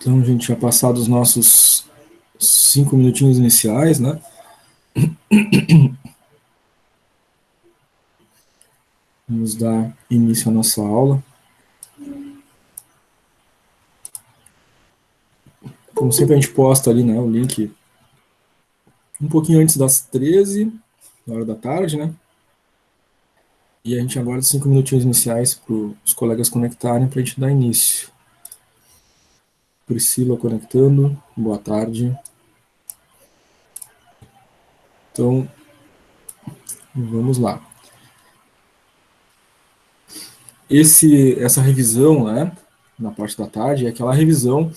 Então, a gente já passado os nossos 5 minutinhos iniciais, né? Vamos dar início à nossa aula. Como sempre, a gente posta ali, né, o link um pouquinho antes das 13, na hora da tarde, né? E a gente aguarda 5 minutinhos iniciais para os colegas conectarem para a gente dar início. Priscila conectando, boa tarde. Então, vamos lá. Essa revisão, né, na parte da tarde, é aquela revisão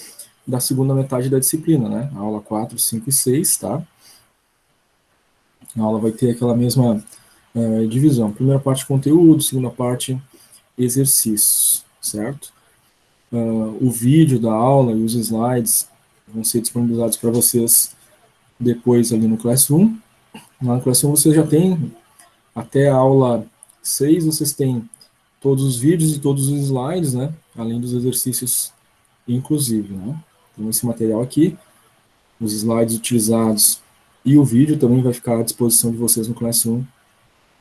da segunda metade da disciplina, né? A aula 4, 5 e 6, tá? A aula vai ter aquela mesma divisão. Primeira parte, conteúdo, segunda parte, exercícios, certo? O vídeo da aula e os slides vão ser disponibilizados para vocês depois ali no Classroom. Lá no Classroom vocês já têm, até a aula 6, vocês têm todos os vídeos e todos os slides, né? Além dos exercícios, inclusive, né? Então, esse material aqui, os slides utilizados e o vídeo também vai ficar à disposição de vocês no Classroom,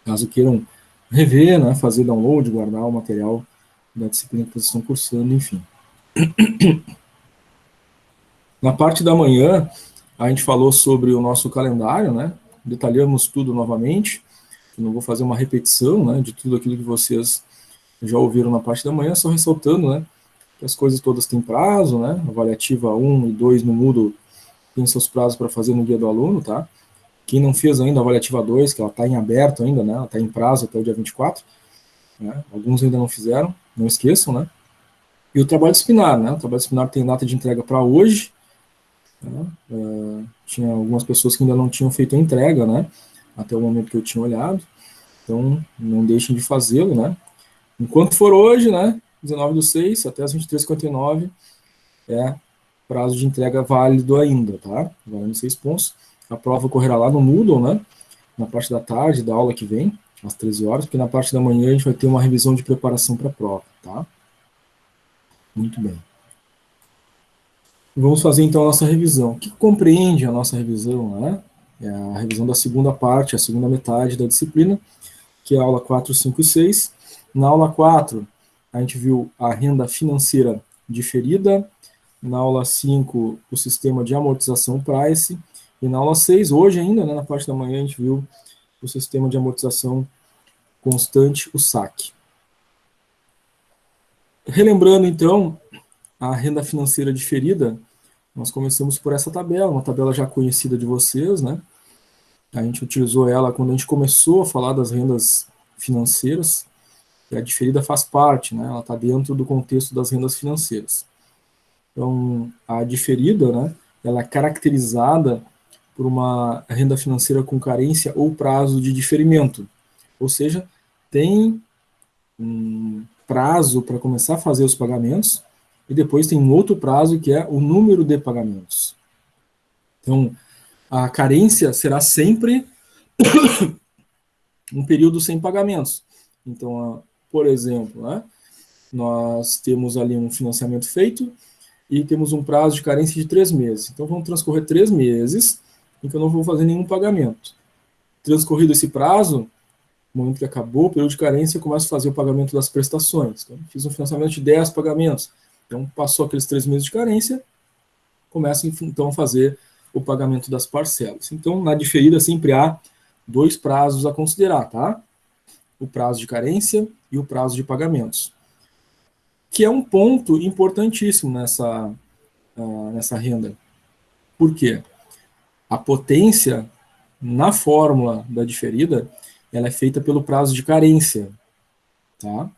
caso queiram rever, né, fazer download, guardar o material da disciplina que vocês estão cursando, enfim. Na parte da manhã, a gente falou sobre o nosso calendário, né, detalhamos tudo novamente, eu não vou fazer uma repetição, né, de tudo aquilo que vocês já ouviram na parte da manhã, só ressaltando, né, que as coisas todas têm prazo, né, avaliativa 1 e 2 no Moodle tem seus prazos para fazer no guia do aluno, tá? Quem não fez ainda a avaliativa 2, que ela está em aberto ainda, né, ela está em prazo até o dia 24, né, alguns ainda não fizeram, não esqueçam, né? E o trabalho disciplinar, né? O trabalho disciplinar tem data de entrega para hoje, né? Tinha algumas pessoas que ainda não tinham feito a entrega, né? Até o momento que eu tinha olhado, então não deixem de fazê-lo, né? Enquanto for hoje, né? 19/6 até as 23h59 é prazo de entrega válido ainda, tá? Valendo 6 pontos. A prova ocorrerá lá no Moodle, né? Na parte da tarde, da aula que vem, às 13 horas, porque na parte da manhã a gente vai ter uma revisão de preparação para a prova, tá? Muito bem. Vamos fazer então a nossa revisão. O que compreende a nossa revisão, né? É a revisão da segunda parte, a segunda metade da disciplina, que é a aula 4, 5 e 6. Na aula 4, a gente viu a renda financeira diferida. Na aula 5, o sistema de amortização price. E na aula 6, hoje ainda, né, na parte da manhã, a gente viu o sistema de amortização constante, o SAC. Relembrando, então, a renda financeira diferida, nós começamos por essa tabela, uma tabela já conhecida de vocês, né? A gente utilizou ela quando a gente começou a falar das rendas financeiras, e a diferida faz parte, né? Ela está dentro do contexto das rendas financeiras. Então, a diferida, né, ela é caracterizada por uma renda financeira com carência ou prazo de diferimento. Ou seja, tem um prazo para começar a fazer os pagamentos e depois tem um outro prazo que é o número de pagamentos. Então, a carência será sempre um período sem pagamentos. Então, por exemplo, né, nós temos ali um financiamento feito e temos um prazo de carência de 3 meses. Então, vão transcorrer 3 meses em que eu não vou fazer nenhum pagamento. Transcorrido esse prazo, no momento que acabou o período de carência, eu começo a fazer o pagamento das prestações. Então, fiz um financiamento de 10 pagamentos. Então, passou aqueles 3 meses de carência, começo então a fazer o pagamento das parcelas. Então, na diferida, sempre há 2 prazos a considerar, tá? O prazo de carência e o prazo de pagamentos. Que é um ponto importantíssimo nessa renda. Por quê? A potência na fórmula da diferida, ela é feita pelo prazo de carência, tá?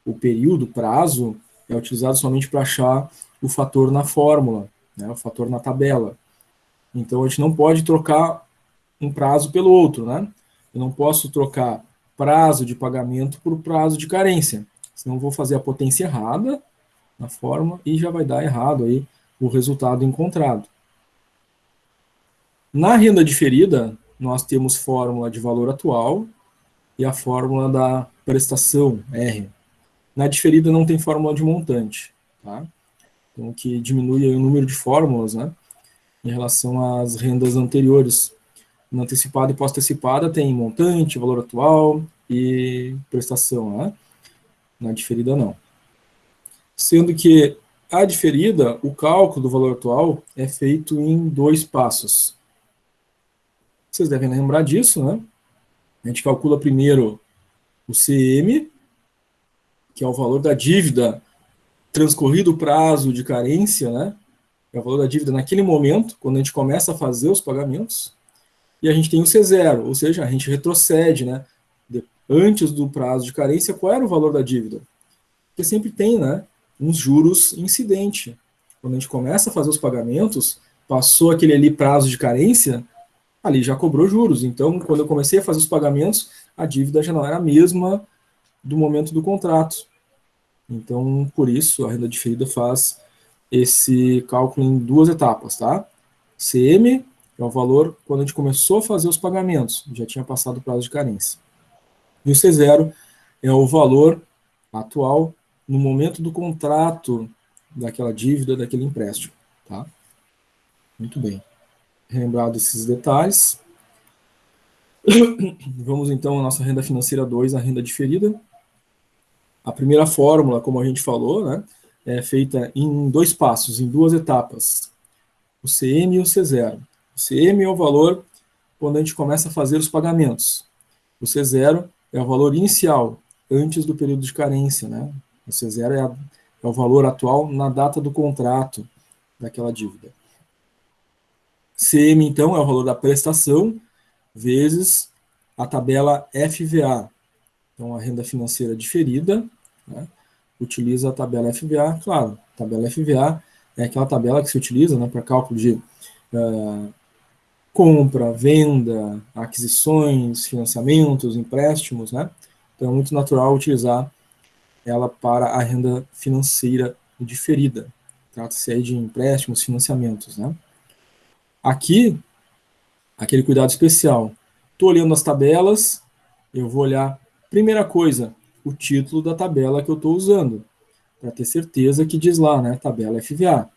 O período, prazo, é utilizado somente para achar o fator na fórmula, né? O fator na tabela. Então, a gente não pode trocar um prazo pelo outro, né? Eu não posso trocar prazo de pagamento por prazo de carência, senão eu vou fazer a potência errada na fórmula e já vai dar errado aí o resultado encontrado. Na renda diferida, nós temos fórmula de valor atual e a fórmula da prestação, R. Na diferida não tem fórmula de montante, tá? então, que diminui o número de fórmulas, né, em relação às rendas anteriores. Na antecipada e pós-antecipada tem montante, valor atual e prestação, né? Na diferida não. Sendo que a diferida, o cálculo do valor atual é feito em 2 passos. Vocês devem lembrar disso, né? A gente calcula primeiro o CM, que é o valor da dívida transcorrido o prazo de carência, né? É o valor da dívida naquele momento, quando a gente começa a fazer os pagamentos. E a gente tem o C0, ou seja, a gente retrocede, né? Antes do prazo de carência, qual era o valor da dívida? Porque sempre tem, né? Uns juros incidente. Quando a gente começa a fazer os pagamentos, passou aquele ali prazo de carência, ali já cobrou juros. Então, quando eu comecei a fazer os pagamentos, a dívida já não era a mesma do momento do contrato. Então, por isso, a renda diferida faz esse cálculo em 2 etapas, tá? CM é o valor quando a gente começou a fazer os pagamentos, já tinha passado o prazo de carência. E o C0 é o valor atual no momento do contrato daquela dívida, daquele empréstimo, tá? Muito bem. Lembrado esses detalhes, vamos então à nossa renda financeira 2, a renda diferida. A primeira fórmula, como a gente falou, né, é feita em 2 passos, em 2 etapas. O CM e o C0. O CM é o valor quando a gente começa a fazer os pagamentos. O C0 é o valor inicial, antes do período de carência, né? O C0 é o valor atual na data do contrato daquela dívida. CM, então, é o valor da prestação, vezes a tabela FVA. Então, a renda financeira diferida, né, utiliza a tabela FVA. Claro, a tabela FVA é aquela tabela que se utiliza, né, para cálculo de compra, venda, aquisições, financiamentos, empréstimos, né? Então é muito natural utilizar ela para a renda financeira diferida. Trata-se aí de empréstimos, financiamentos, né? Aqui, aquele cuidado especial. Estou olhando as tabelas, eu vou olhar, primeira coisa, o título da tabela que eu estou usando, para ter certeza que diz lá, né, tabela FVA.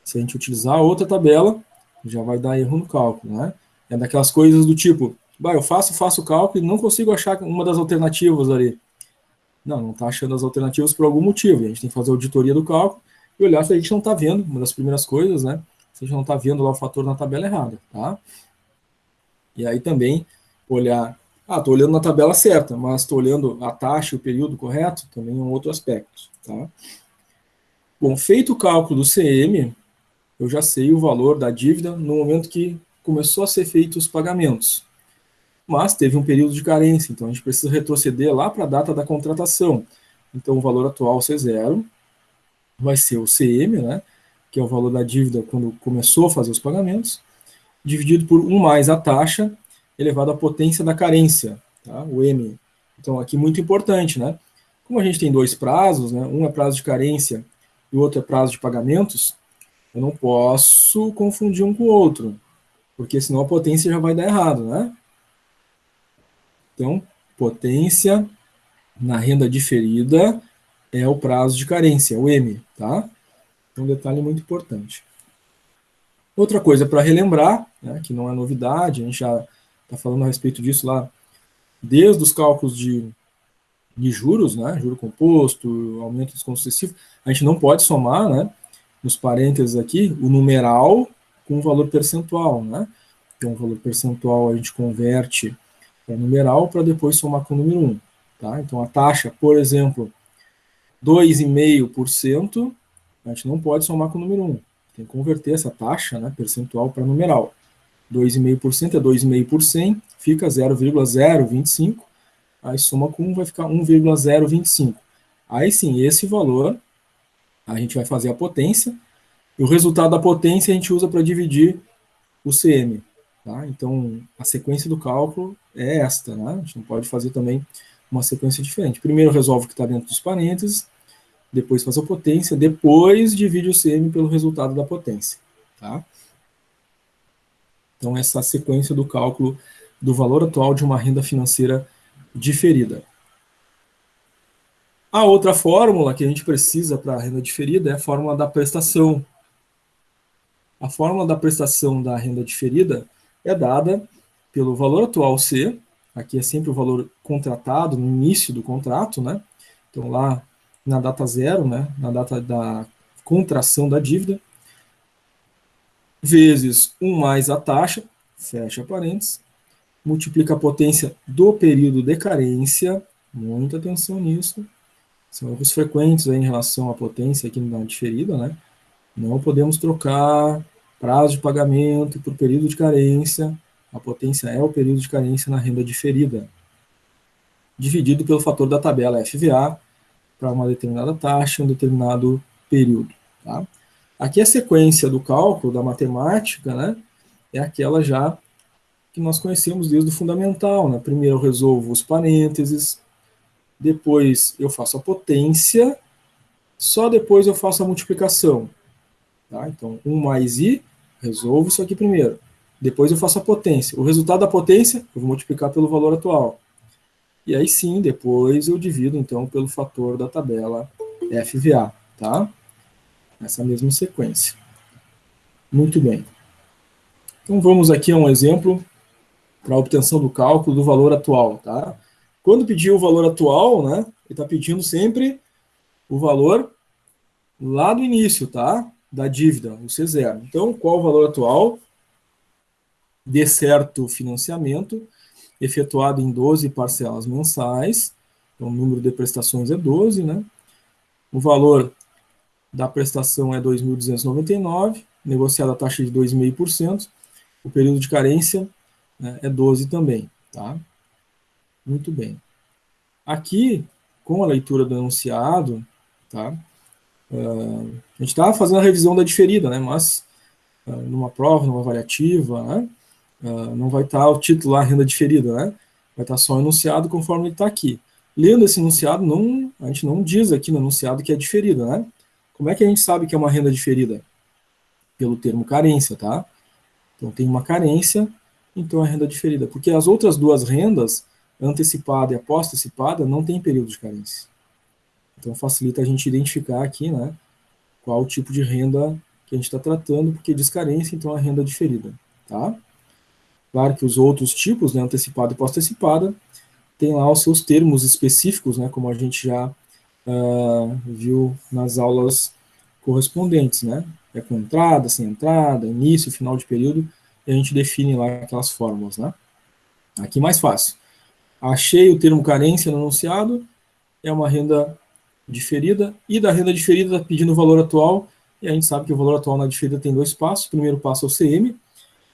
Se a gente utilizar outra tabela, já vai dar erro no cálculo, né? É daquelas coisas do tipo, eu faço o cálculo e não consigo achar uma das alternativas ali. Não está achando as alternativas por algum motivo. A gente tem que fazer a auditoria do cálculo e olhar se a gente não está vendo, uma das primeiras coisas, né? Se a gente não está vendo lá o fator na tabela errada, tá? E aí também olhar, estou olhando na tabela certa, mas estou olhando a taxa e o período correto, também é um outro aspecto, tá? Bom, feito o cálculo do CM, eu já sei o valor da dívida no momento que começou a ser feitos os pagamentos. Mas teve um período de carência, então a gente precisa retroceder lá para a data da contratação. Então o valor atual C0 vai ser o CM, né, que é o valor da dívida quando começou a fazer os pagamentos, dividido por 1 mais a taxa elevado à potência da carência, tá? O M. Então aqui muito importante, né? Como a gente tem 2 prazos, né, um é prazo de carência e o outro é prazo de pagamentos, eu não posso confundir um com o outro, porque senão a potência já vai dar errado, né? Então, potência na renda diferida é o prazo de carência, o M, tá? Um detalhe muito importante. Outra coisa para relembrar, né, que não é novidade, a gente já está falando a respeito disso lá desde os cálculos de juros, né, juro composto, aumento do desconto excessivo, a gente não pode somar, né, nos parênteses aqui, o numeral com o valor percentual, né? Então, o valor percentual a gente converte para numeral para depois somar com o número 1. Tá? Então, a taxa, por exemplo, 2,5%, a gente não pode somar com o número 1. Tem que converter essa taxa, né, percentual para numeral. 2,5% é 2,5 por 100, fica 0,025, aí soma com 1 vai ficar 1,025. Aí sim, esse valor, a gente vai fazer a potência, e o resultado da potência a gente usa para dividir o CM. Tá? Então, a sequência do cálculo é esta, né? A gente não pode fazer também uma sequência diferente. Primeiro resolve o que está dentro dos parênteses, depois faz a potência, depois divide o CM pelo resultado da potência. Tá? Então, essa é a sequência do cálculo do valor atual de uma renda financeira diferida. A outra fórmula que a gente precisa para a renda diferida é a fórmula da prestação. A fórmula da prestação da renda diferida é dada pelo valor atual C, aqui é sempre o valor contratado no início do contrato, né? Então lá na data zero, né? Na data da contração da dívida, vezes 1 mais a taxa, fecha parênteses, multiplica a potência do período de carência, muita atenção nisso, são erros frequentes aí em relação à potência aqui na diferida, né? Não podemos trocar prazo de pagamento por período de carência, a potência é o período de carência na renda diferida, dividido pelo fator da tabela FVA para uma determinada taxa, um determinado período. Tá? Aqui a sequência do cálculo da matemática, né, é aquela já que nós conhecemos desde o fundamental. Né? Primeiro eu resolvo os parênteses, depois eu faço a potência, só depois eu faço a multiplicação. Tá? Então, 1 mais I, resolvo isso aqui primeiro. Depois eu faço a potência. O resultado da potência eu vou multiplicar pelo valor atual. E aí sim, depois eu divido então pelo fator da tabela FVA. Tá? Nessa mesma sequência. Muito bem. Então vamos aqui a um exemplo para a obtenção do cálculo do valor atual. Tá? Quando pedir o valor atual, né, ele está pedindo sempre o valor lá do início, tá? Da dívida, o C0. Então, qual o valor atual de certo financiamento efetuado em 12 parcelas mensais? Então, o número de prestações é 12, né? O valor da prestação é 2.299, negociada a taxa de 2,5%. O período de carência, né, é 12 também, tá? Muito bem. Aqui, com a leitura do enunciado, tá? A gente está fazendo a revisão da diferida, né? Mas numa prova, numa avaliativa, né? Não vai estar o título lá, renda diferida, né? Vai estar só o enunciado conforme ele está aqui. Lendo esse enunciado, a gente não diz aqui no enunciado que é diferida, né? Como é que a gente sabe que é uma renda diferida? Pelo termo carência, tá? Então tem uma carência, então é renda diferida. Porque as outras duas rendas, antecipada e após-antecipada, não tem período de carência. Então facilita a gente identificar aqui, né? Qual o tipo de renda que a gente está tratando, porque diz carência, então é renda diferida, tá? Claro que os outros tipos, né, antecipada e pós-antecipada, tem lá os seus termos específicos, né, como a gente já viu nas aulas correspondentes, né? É com entrada, sem entrada, início, final de período, e a gente define lá aquelas fórmulas, né? Aqui mais fácil. Achei o termo carência no enunciado, é uma renda diferida, e da renda diferida está pedindo o valor atual, e a gente sabe que o valor atual na diferida tem dois passos. O primeiro passo é o CM,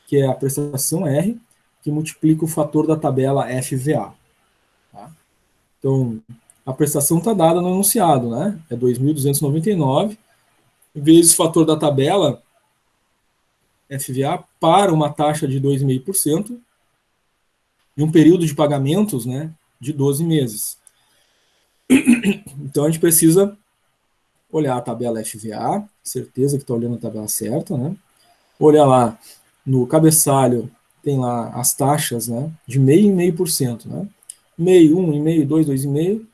que é a prestação R, que multiplica o fator da tabela FVA. Tá? Então, a prestação está dada no enunciado, né? É 2.299, vezes o fator da tabela FVA para uma taxa de 2,5% e um período de pagamentos, né, de 12 meses. Então, a gente precisa olhar a tabela FVA, certeza que está olhando a tabela certa, né? Olhar lá no cabeçalho, tem lá as taxas, né, de meio e meio por cento, né? Meio, 1,5, 2, 2,5,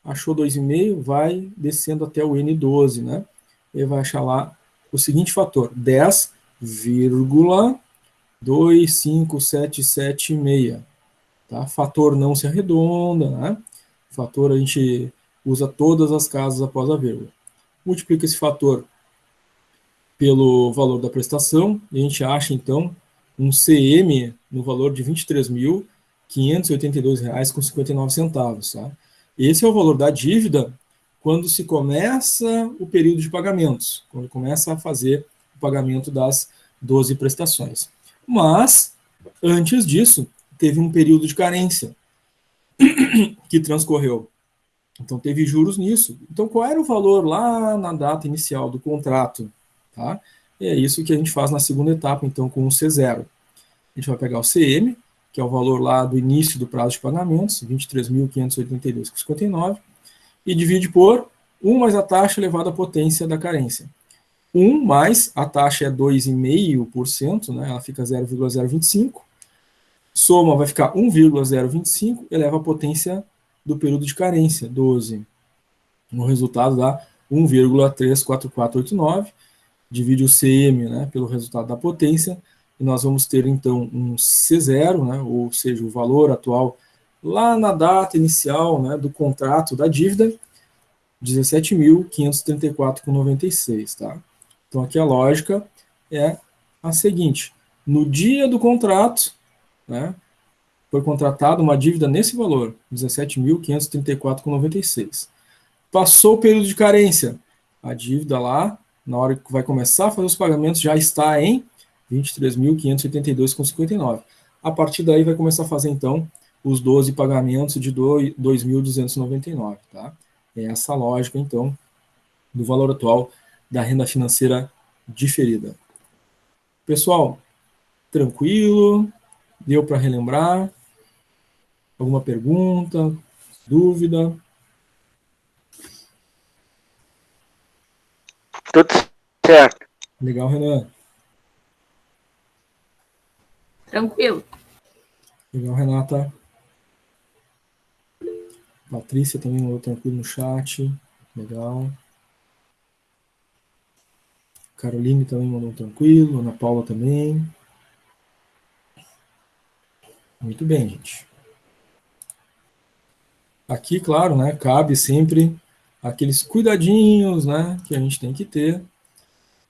achou 2,5, vai descendo até o N12, né? E vai achar lá o seguinte fator, 10,25776. Tá? Fator não se arredonda, né? Fator a gente usa todas as casas após a vírgula. Multiplica esse fator pelo valor da prestação e a gente acha, então, um CM no valor de R$ 23.582,59. Tá? Esse é o valor da dívida quando se começa o período de pagamentos, quando começa a fazer o pagamento das 12 prestações. Mas, antes disso, teve um período de carência que transcorreu. Então, teve juros nisso. Então, qual era o valor lá na data inicial do contrato? Tá? E é isso que a gente faz na segunda etapa, então, com o C0. A gente vai pegar o CM, que é o valor lá do início do prazo de pagamentos, 23.582,59, e divide por 1 mais a taxa elevada à potência da carência. 1 mais a taxa é 2,5%, né? Ela fica 0,025. Soma vai ficar 1,025, eleva a potência do período de carência, 12. No resultado dá 1,34489, divide o CM, né, pelo resultado da potência, e nós vamos ter, então, um C0, né, ou seja, o valor atual lá na data inicial, né, do contrato da dívida, 17.534,96, tá? Então, aqui a lógica é a seguinte: no dia do contrato, né, foi contratada uma dívida nesse valor, 17.534,96. Passou o período de carência, a dívida lá, na hora que vai começar a fazer os pagamentos, já está em 23.582,59. A partir daí vai começar a fazer, então, os 12 pagamentos de 2.299, tá? É essa lógica, então, do valor atual da renda financeira diferida. Pessoal, tranquilo? Deu para relembrar? Alguma pergunta? Dúvida? Tudo certo. Legal, Renan. Tranquilo. Legal, Renata. Patrícia também mandou tranquilo no chat. Legal. Caroline também mandou tranquilo. Ana Paula também. Muito bem, gente. Aqui, claro, né, cabe sempre aqueles cuidadinhos, né, que a gente tem que ter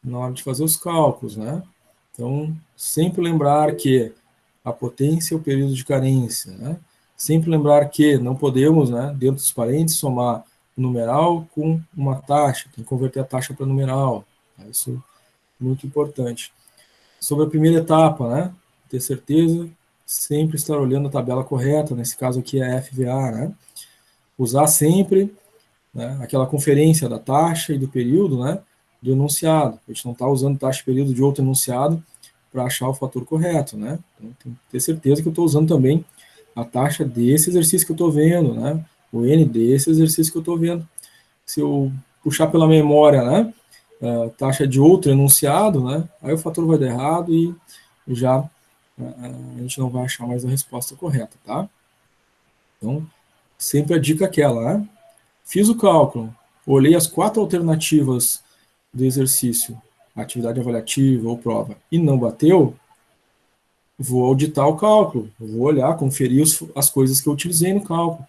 na hora de fazer os cálculos, né? Então, sempre lembrar que a potência é o período de carência, né? Sempre lembrar que não podemos, né, dentro dos parênteses, somar o numeral com uma taxa, tem que converter a taxa para numeral. Isso é muito importante. Sobre a primeira etapa, né, ter certeza, sempre estar olhando a tabela correta, nesse caso aqui é a FVA, né? Usar sempre, né, aquela conferência da taxa e do período, né, do enunciado. A gente não está usando taxa e período de outro enunciado para achar o fator correto, né? Então, tem que ter certeza que eu estou usando também a taxa desse exercício que eu estou vendo, né? O N desse exercício que eu estou vendo. Se eu puxar pela memória, né, a taxa de outro enunciado, né, aí o fator vai dar errado e já a gente não vai achar mais a resposta correta, tá? Então, sempre a dica é aquela, né? Fiz o cálculo, olhei as 4 alternativas do exercício, atividade avaliativa ou prova, e não bateu, vou auditar o cálculo, vou olhar, conferir as coisas que eu utilizei no cálculo,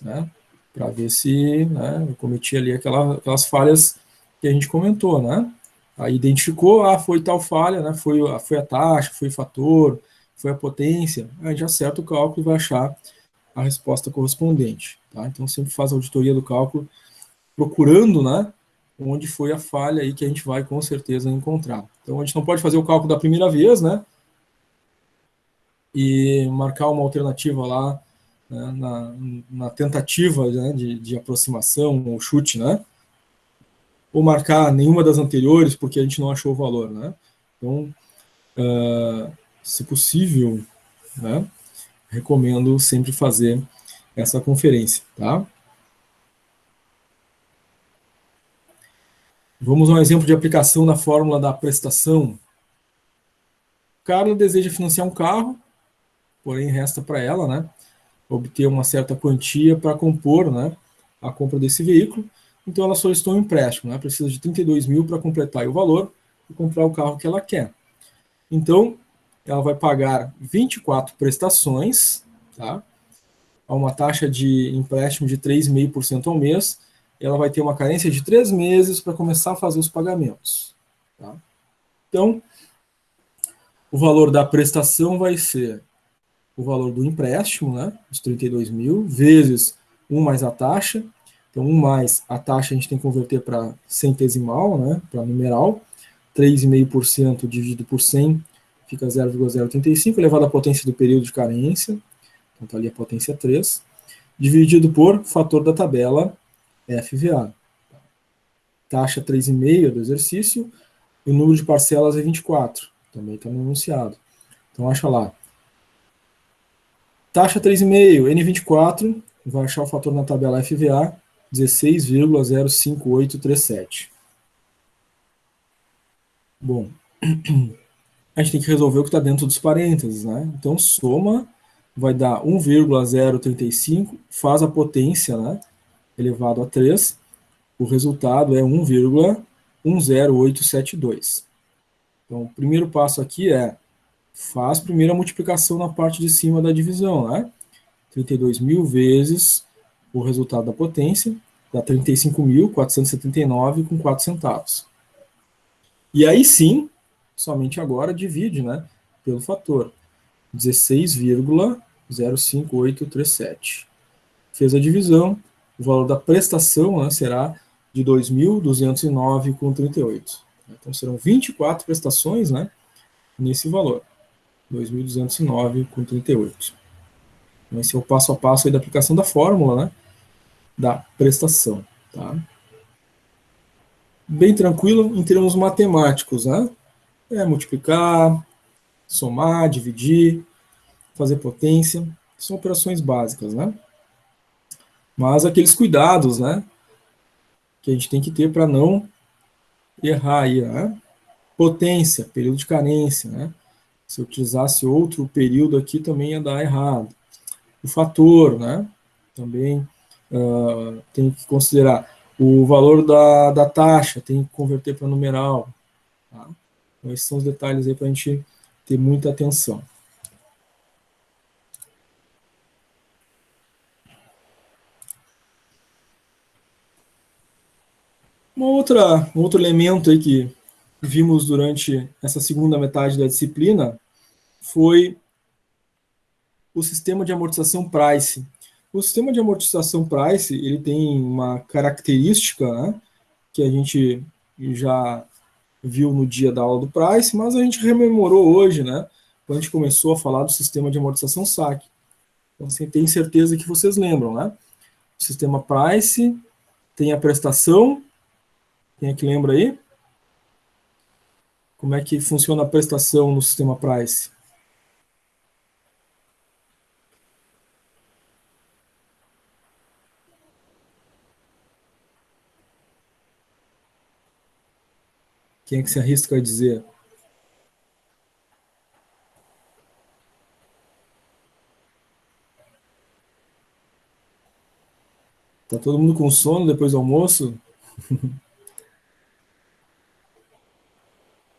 né, para ver se, né, eu cometi ali aquelas falhas que a gente comentou, né? Aí identificou, foi tal falha, né? Foi a taxa, foi o fator, foi a potência, aí já acerta o cálculo e vai achar a resposta correspondente, tá? Então sempre faz a auditoria do cálculo, procurando, né, onde foi a falha aí que a gente vai com certeza encontrar. Então a gente não pode fazer o cálculo da primeira vez, né, e marcar uma alternativa lá, né, na tentativa, né, de aproximação ou chute, né, ou marcar nenhuma das anteriores porque a gente não achou o valor, né. Então, se possível, né, recomendo sempre fazer essa conferência, tá? Vamos a um exemplo de aplicação da fórmula da prestação. Carla deseja financiar um carro, porém resta para ela, né, obter uma certa quantia para compor, né, a compra desse veículo. Então ela solicitou um empréstimo, né, precisa de 32 mil para completar o valor e comprar o carro que ela quer. Então ela vai pagar 24 prestações, tá, a uma taxa de empréstimo de 3,5% ao mês. Ela vai ter uma carência de 3 meses para começar a fazer os pagamentos, tá? Então, o valor da prestação vai ser o valor do empréstimo, né, os 32 mil, vezes 1 mais a taxa. Então, 1 mais a taxa a gente tem que converter para centesimal, né, para numeral. 3,5% dividido por 100 fica 0,085, elevado à potência do período de carência. Então, está ali a potência 3. Dividido por fator da tabela FVA. Taxa 3,5 do exercício. E o número de parcelas é 24. Também está no enunciado. Então, acha lá. Taxa 3,5, N24, vai achar o fator na tabela FVA, 16,05837. Bom, a gente tem que resolver o que está dentro dos parênteses, né? Então, soma, vai dar 1,035, faz a potência, né, elevado a 3, o resultado é 1,10872. Então, o primeiro passo aqui faz primeiro a multiplicação na parte de cima da divisão, né? 32.000 vezes o resultado da potência, dá 35.479 com 4 centavos. E aí sim, somente agora divide, né, pelo fator, 16,05837. Fez a divisão, o valor da prestação, né, será de 2.209,38. Então serão 24 prestações, né, nesse valor, 2.209,38. Então, esse é o passo a passo aí da aplicação da fórmula, né, da prestação. Tá? Bem tranquilo em termos matemáticos, né? Multiplicar, somar, dividir, fazer potência, são operações básicas, né? Mas aqueles cuidados, né, que a gente tem que ter para não errar aí, né? Potência, período de carência, né? Se eu utilizasse outro período aqui também ia dar errado. O fator, né? Também tem que considerar o valor da taxa, tem que converter para numeral. Tá? Então, esses são os detalhes aí para a gente ter muita atenção. Um outro elemento aí que vimos durante essa segunda metade da disciplina foi o sistema de amortização Price. O sistema de amortização Price, ele tem uma característica, né, que a gente já viu no dia da aula do Price, mas a gente rememorou hoje, né, quando a gente começou a falar do sistema de amortização SAC. Então, assim, tenho certeza que vocês lembram, né? O sistema Price tem a prestação. Quem é que lembra aí? Como é que funciona a prestação no sistema Price? Quem é que se arrisca a dizer? Tá todo mundo com sono depois do almoço?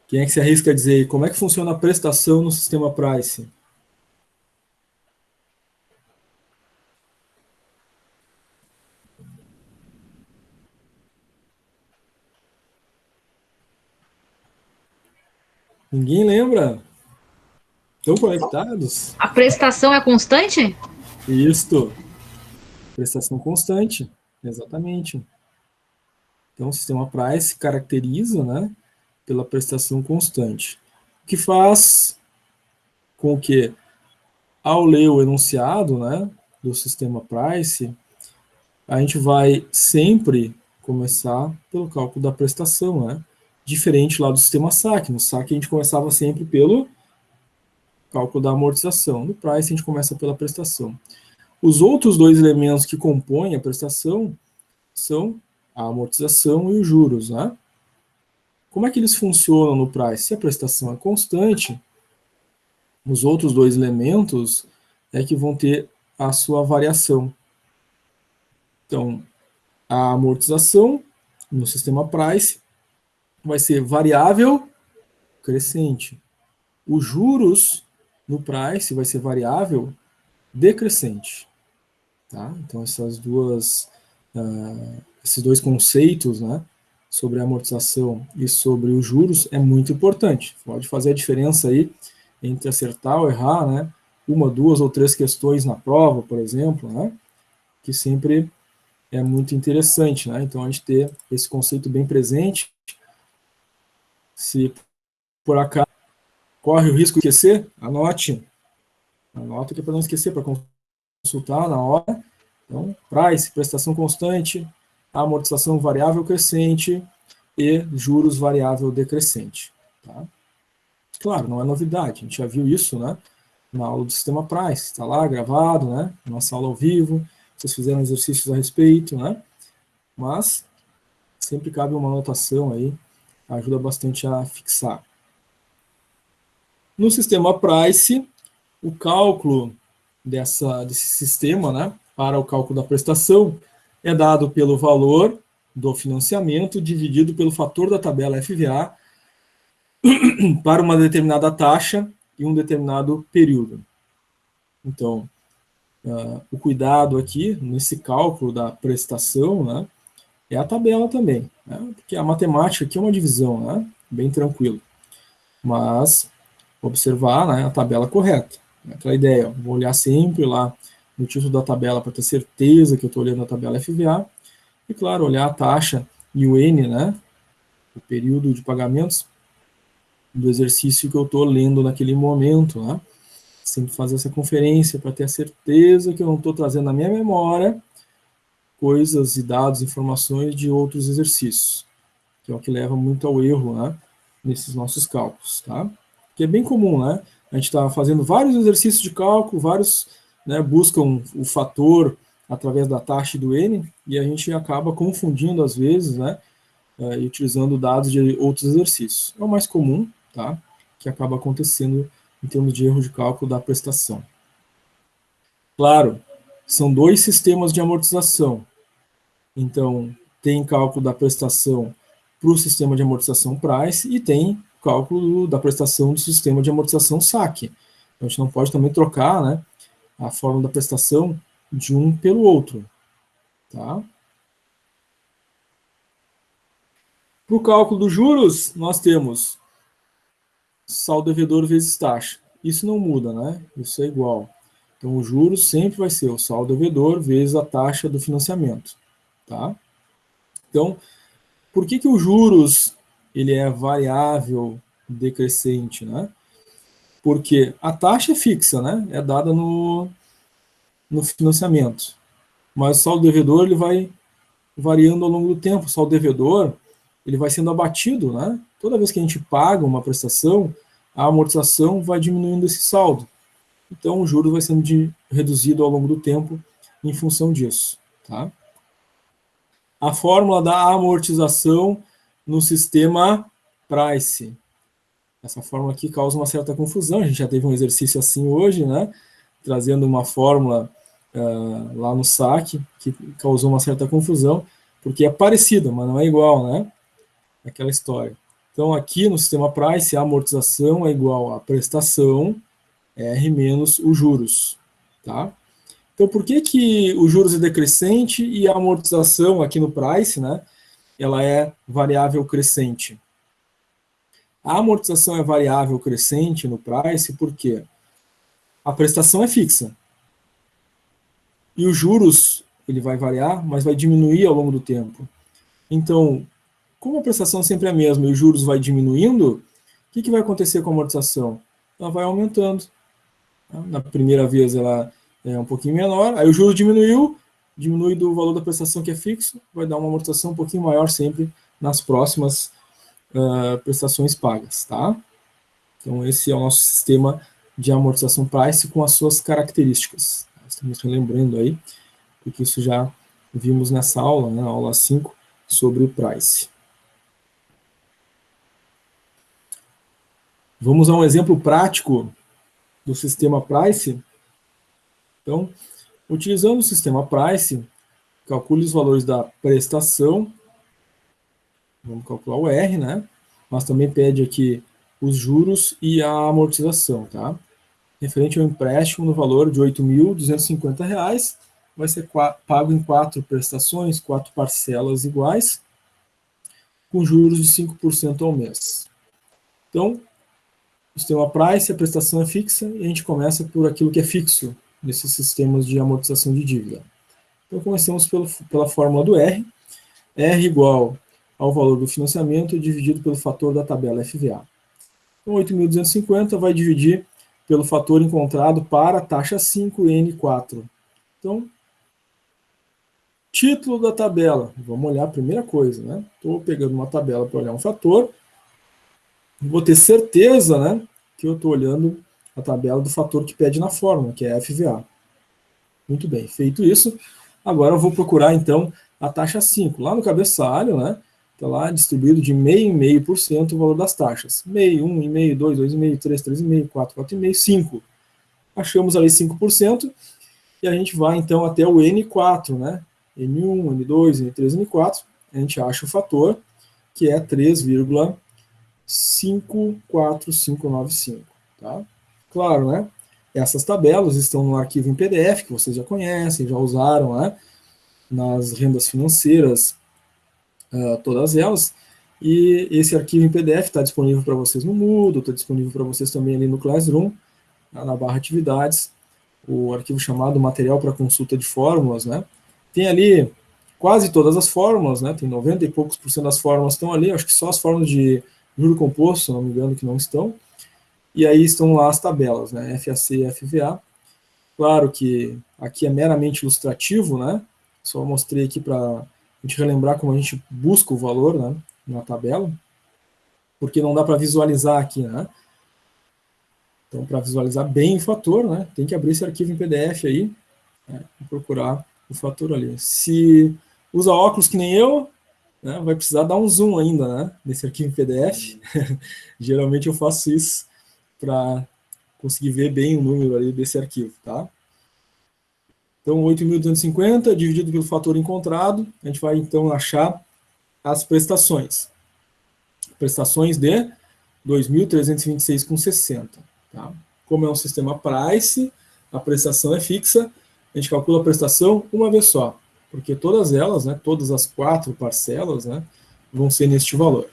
Quem é que se arrisca a dizer como é que funciona a prestação no sistema Price? Ninguém lembra? Estão conectados? A prestação é constante? Isto. Prestação constante. Exatamente. Então, o sistema Price caracteriza, né, pela prestação constante. O que faz com que, ao ler o enunciado, né, do sistema Price, a gente vai sempre começar pelo cálculo da prestação, né? Diferente lá do sistema SAC. No SAC a gente começava sempre pelo cálculo da amortização. No Price a gente começa pela prestação. Os outros dois elementos que compõem a prestação são a amortização e os juros, né? Como é que eles funcionam no Price? Se a prestação é constante, os outros dois elementos é que vão ter a sua variação. Então, a amortização no sistema Price vai ser variável crescente. Os juros no Price vai ser variável decrescente. Tá? Então, esses dois conceitos, né, sobre a amortização e sobre os juros é muito importante. Pode fazer a diferença aí entre acertar ou errar, né, uma, duas ou três questões na prova, por exemplo, né, que sempre é muito interessante, né? Então, a gente ter esse conceito bem presente. Se por acaso corre o risco de esquecer, anote. Anota que é para não esquecer, para consultar na hora. Então, Price, prestação constante, amortização variável crescente e juros variável decrescente. Tá? Claro, não é novidade, a gente já viu isso, né, na aula do sistema Price, está lá gravado, né, nossa aula ao vivo, vocês fizeram exercícios a respeito, né, mas sempre cabe uma anotação aí, ajuda bastante a fixar. No sistema Price, o cálculo desse sistema, né, para o cálculo da prestação, é dado pelo valor do financiamento dividido pelo fator da tabela FVA para uma determinada taxa e um determinado período. Então, o cuidado aqui, nesse cálculo da prestação, né, é a tabela também, né, porque a matemática aqui é uma divisão, né, bem tranquilo. Mas, observar, né, a tabela correta. Aquela ideia, vou olhar sempre lá no título da tabela para ter certeza que eu estou olhando a tabela FVA. E, claro, olhar a taxa e o N, né, o período de pagamentos do exercício que eu estou lendo naquele momento, né? Sempre fazer essa conferência para ter a certeza que eu não estou trazendo na minha memória coisas e dados, informações de outros exercícios, que é o que leva muito ao erro, né, nesses nossos cálculos, tá? Que é bem comum, né? A gente está fazendo vários exercícios de cálculo, vários, né, buscam o fator através da taxa e do N, e a gente acaba confundindo às vezes, né, e utilizando dados de outros exercícios. É o mais comum, tá? Que acaba acontecendo em termos de erro de cálculo da prestação. Claro, são dois sistemas de amortização. Então, tem cálculo da prestação para o sistema de amortização Price e tem cálculo da prestação do sistema de amortização SAC. Então, a gente não pode também trocar, né, a fórmula da prestação de um pelo outro. Tá? Para o cálculo dos juros, nós temos saldo devedor vezes taxa. Isso não muda, né? Isso é igual. Então, o juros sempre vai ser o saldo devedor vezes a taxa do financiamento. Tá? Então, por que o juros ele é variável decrescente, né? Porque a taxa é fixa, né? É dada no financiamento. Mas o saldo devedor ele vai variando ao longo do tempo. O saldo devedor ele vai sendo abatido, né? Toda vez que a gente paga uma prestação, a amortização vai diminuindo esse saldo. Então, o juros vai sendo reduzido ao longo do tempo em função disso, tá? A fórmula da amortização no sistema Price. Essa fórmula aqui causa uma certa confusão. A gente já teve um exercício assim hoje, né? Trazendo uma fórmula lá no SAC, que causou uma certa confusão, porque é parecida, mas não é igual, né? Aquela história. Então, aqui no sistema Price, a amortização é igual à prestação, R menos os juros, tá? Então, por que o juros é decrescente e a amortização aqui no Price, né, ela é variável crescente? A amortização é variável crescente no Price porque a prestação é fixa. E os juros, ele vai variar, mas vai diminuir ao longo do tempo. Então, como a prestação sempre é a mesma e os juros vai diminuindo, o que vai acontecer com a amortização? Ela vai aumentando. Na primeira vez ela é um pouquinho menor, aí o juro diminui do valor da prestação que é fixo, vai dar uma amortização um pouquinho maior sempre nas próximas prestações pagas, tá? Então esse é o nosso sistema de amortização Price com as suas características. Estamos relembrando aí, porque isso já vimos nessa aula, né, aula 5, sobre o Price. Vamos a um exemplo prático do sistema Price. Então, utilizando o sistema Price, calcule os valores da prestação, vamos calcular o R, né? Mas também pede aqui os juros e a amortização, tá? Referente ao empréstimo no valor de R$ 8.250, vai ser pago em 4 prestações, 4 parcelas iguais, com juros de 5% ao mês. Então, o sistema Price, a prestação é fixa, e a gente começa por aquilo que é fixo nesses sistemas de amortização de dívida. Então, começamos pela fórmula do R. R igual ao valor do financiamento dividido pelo fator da tabela FVA. Então, 8.250 vai dividir pelo fator encontrado para a taxa 5N4. Então, título da tabela. Vamos olhar a primeira coisa, né? Estou pegando uma tabela para olhar um fator. Vou ter certeza, né, que eu estou olhando a tabela do fator que pede na fórmula, que é FVA. Muito bem, feito isso, agora eu vou procurar, então, a taxa 5. Lá no cabeçalho, né, está lá distribuído de 0,5% o valor das taxas. 0,5, 1,5, 2, 2,5, 3, 3,5, 4, 4,5, 5. Achamos ali 5%, e a gente vai, então, até o N4, né, N1, N2, N3, N4. a gente acha o fator, que é 3,54595. Tá? Claro, né? Essas tabelas estão no arquivo em PDF, que vocês já conhecem, já usaram, né? Nas rendas financeiras, todas elas. E esse arquivo em PDF está disponível para vocês no Moodle, está disponível para vocês também ali no Classroom, na barra atividades, o arquivo chamado material para consulta de fórmulas, né? Tem ali quase todas as fórmulas, né? Tem 90 e poucos % das fórmulas estão ali, acho que só as fórmulas de juro composto, se não me engano, que não estão. E aí estão lá as tabelas, né? FAC e FVA. Claro que aqui é meramente ilustrativo, né? Só mostrei aqui para a gente relembrar como a gente busca o valor, né, na tabela, porque não dá para visualizar aqui, né? Então, para visualizar bem o fator, né, tem que abrir esse arquivo em PDF aí, né, e procurar o fator ali. Se usa óculos que nem eu, né, vai precisar dar um zoom ainda, né, nesse arquivo em PDF. Geralmente eu faço isso para conseguir ver bem o número ali desse arquivo, tá? Então, 8.250 dividido pelo fator encontrado, a gente vai então achar as prestações. Prestações de 2.326,60. Tá? Como é um sistema price, a prestação é fixa, a gente calcula a prestação uma vez só, porque todas elas, né, todas as 4 parcelas, né, vão ser neste valor.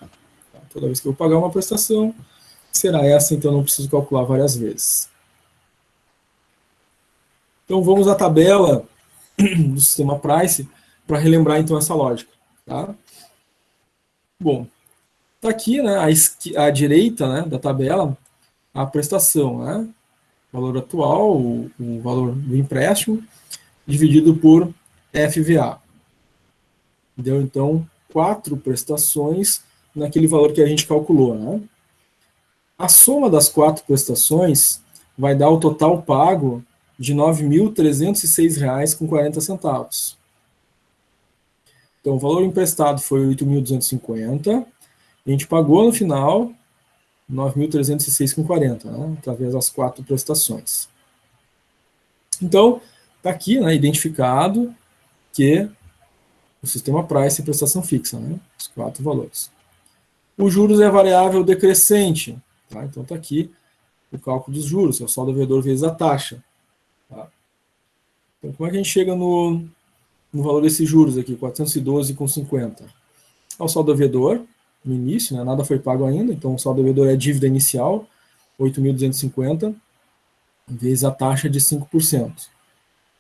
Tá? Toda vez que eu pagar uma prestação, será essa, então não preciso calcular várias vezes. Então vamos à tabela do sistema price para relembrar então essa lógica. Tá? Bom, está aqui, né, à direita, né, da tabela, a prestação, né, valor atual, o valor do empréstimo, dividido por FVA. Deu, então, 4 prestações naquele valor que a gente calculou. Né? A soma das 4 prestações vai dar o total pago de R$ 9.306,40. Então, o valor emprestado foi 8.250, a gente pagou no final 9.306,40, né, através das 4 prestações. Então, está aqui, né, identificado que o sistema price é prestação fixa, né, os 4 valores. Os juros é variável decrescente, tá? Então está aqui o cálculo dos juros, é o saldo devedor vezes a taxa. Tá? Então, como é que a gente chega no valor desses juros aqui, 412,50? Ao saldo devedor, no início, né, nada foi pago ainda, então o saldo devedor é a dívida inicial, 8.250, vezes a taxa de 5%.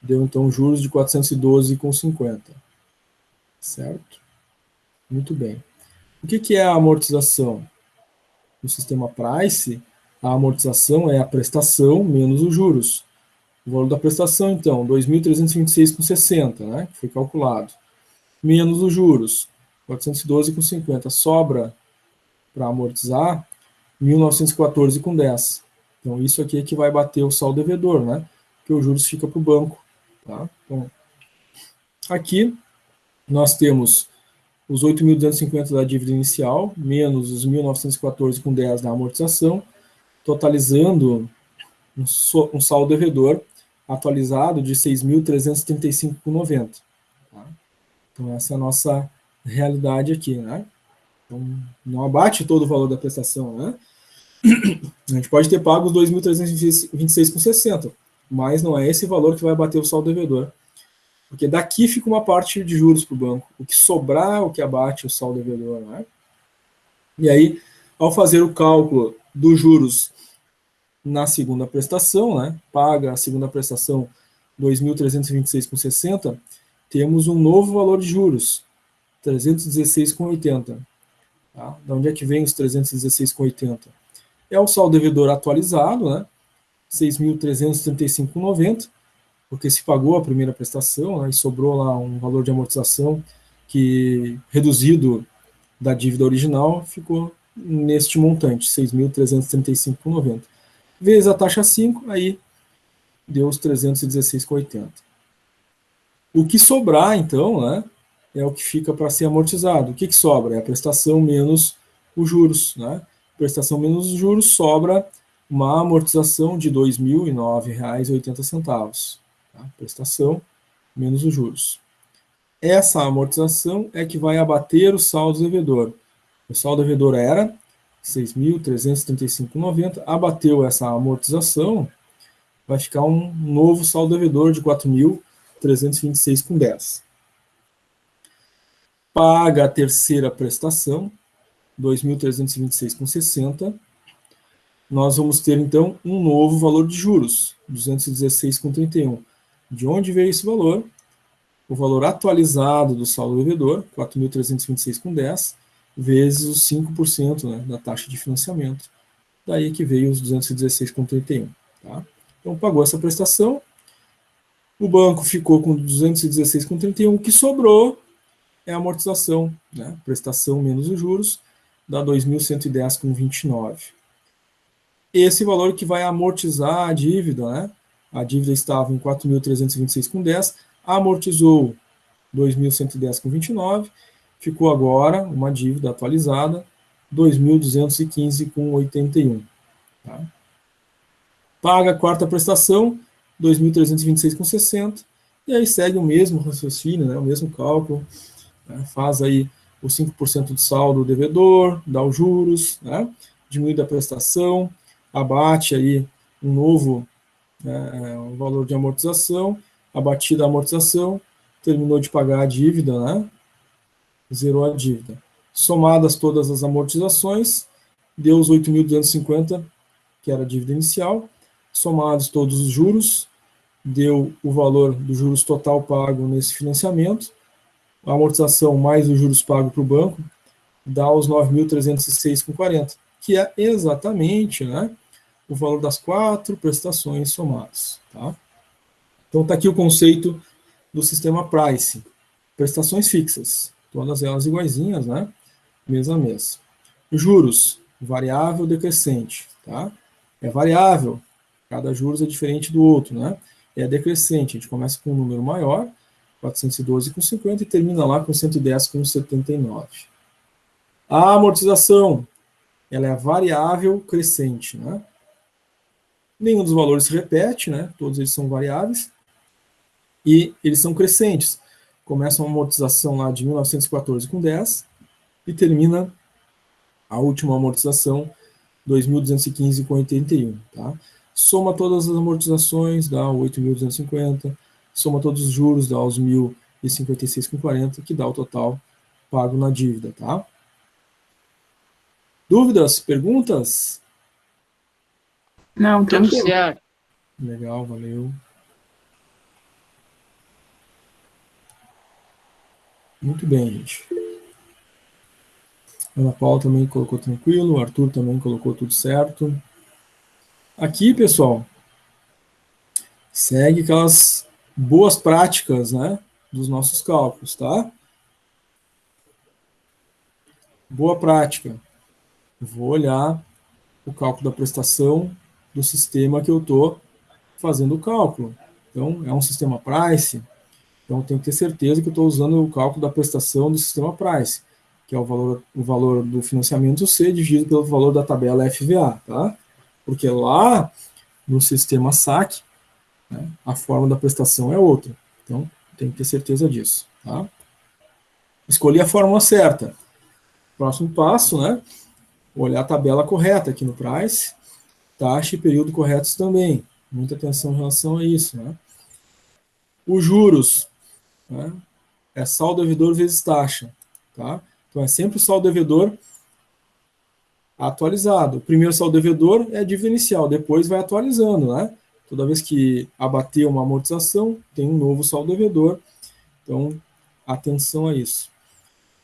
Deu, então, juros de 412,50. Certo? Muito bem. O que é a amortização? No sistema price, a amortização é a prestação menos os juros. O valor da prestação, então, 2.326,60, né, que foi calculado, menos os juros, 412,50. Sobra para amortizar 1.914,10. Então, isso aqui é que vai bater o saldo devedor, né? Porque os juros fica para o banco. Tá? Então, aqui nós temos os 8.250 da dívida inicial, menos os 1.914,10 da amortização, totalizando um saldo devedor atualizado de 6.335,90. Tá? Então, essa é a nossa realidade aqui, né? Então, não abate todo o valor da prestação, né? A gente pode ter pago os 2.326,60, mas não é esse valor que vai bater o saldo devedor. Porque daqui fica uma parte de juros para o banco. O que sobrar, o que abate o saldo devedor, né? E aí, ao fazer o cálculo dos juros na segunda prestação, né, paga a segunda prestação 2.326,60, temos um novo valor de juros, 316,80. Tá? De onde é que vem os 316,80? É o saldo devedor atualizado, né, 6.335,90, porque se pagou a primeira prestação, né, e sobrou lá um valor de amortização que, reduzido da dívida original, ficou neste montante, 6.335,90. Vezes a taxa 5, aí deu os 316,80. O que sobrar, então, né, é o que fica para ser amortizado. O que sobra? É a prestação menos os juros. Né? Prestação menos os juros sobra uma amortização de R$ 2.009,80. Tá? Prestação menos os juros. essa amortização é que vai abater o saldo devedor. O saldo devedor era 6.335,90, abateu essa amortização, vai ficar um novo saldo devedor de 4.326,10. Paga a terceira prestação, 2.326,60. Nós vamos ter, então, um novo valor de juros, 216,31. De onde veio esse valor? O valor atualizado do saldo devedor, 4.326,10, vezes os 5%, né, da taxa de financiamento. Daí que veio os 216,31. Tá? Então, pagou essa prestação, o banco ficou com 216,31, o que sobrou é a amortização, né, prestação menos os juros, dá 2.110,29. Esse valor que vai amortizar a dívida, né, a dívida estava em 4.326,10, amortizou 2.110,29, ficou agora uma dívida atualizada, 2.215,81. Tá? Paga a quarta prestação, 2.326,60, e aí segue o mesmo raciocínio, né, o mesmo cálculo, né, faz aí os 5% de saldo devedor, dá os juros, né, diminui a prestação, abate aí um novo um valor de amortização, abatida a amortização, terminou de pagar a dívida, né, zerou a dívida. Somadas todas as amortizações, deu os 8.250, que era a dívida inicial, somados todos os juros, deu o valor dos juros total pago nesse financiamento, a amortização mais os juros pagos para o banco, dá os 9.306,40, que é exatamente, né, o valor das 4 prestações somadas. Tá? Então está aqui o conceito do sistema price. Prestações fixas, todas elas iguaizinhas, né, mês a mês. Juros, variável decrescente. Tá? É variável, cada juros é diferente do outro. Né? É decrescente, a gente começa com um número maior, 412,50, e termina lá com 110,79. A amortização, ela é variável crescente, né? Nenhum dos valores se repete, né? Todos eles são variáveis, e eles são crescentes. Começa uma amortização lá de 1914,10 e termina a última amortização 2.215,81. Tá? Soma todas as amortizações, dá 8.250, soma todos os juros, dá os 1.056,40, que dá o total pago na dívida. Tá? Dúvidas? Perguntas? Não, Tudo tranquilo. certo. Legal, valeu. Muito bem, gente. Ana Paula também colocou tranquilo, o Arthur também colocou tudo certo. Aqui, pessoal, segue aquelas boas práticas, né, dos nossos cálculos, tá? Boa prática. Vou olhar o cálculo da prestação do sistema que eu estou fazendo o cálculo. Então, é um sistema price, então tenho que ter certeza que eu estou usando o cálculo da prestação do sistema price, que é o valor do financiamento C dividido pelo valor da tabela FVA, tá? Porque lá no sistema SAC, né, a forma da prestação é outra. Então, tem que ter certeza disso, tá? Escolhi a fórmula certa. Próximo passo, né? Olhar a tabela correta aqui no price, taxa e período corretos também. Muita atenção em relação a isso, né? Os juros, né, é saldo devedor vezes taxa, tá? Então é sempre o saldo devedor atualizado. O primeiro saldo devedor é a dívida inicial, depois vai atualizando, né? Toda vez que abater uma amortização, tem um novo saldo devedor. Então, atenção a isso.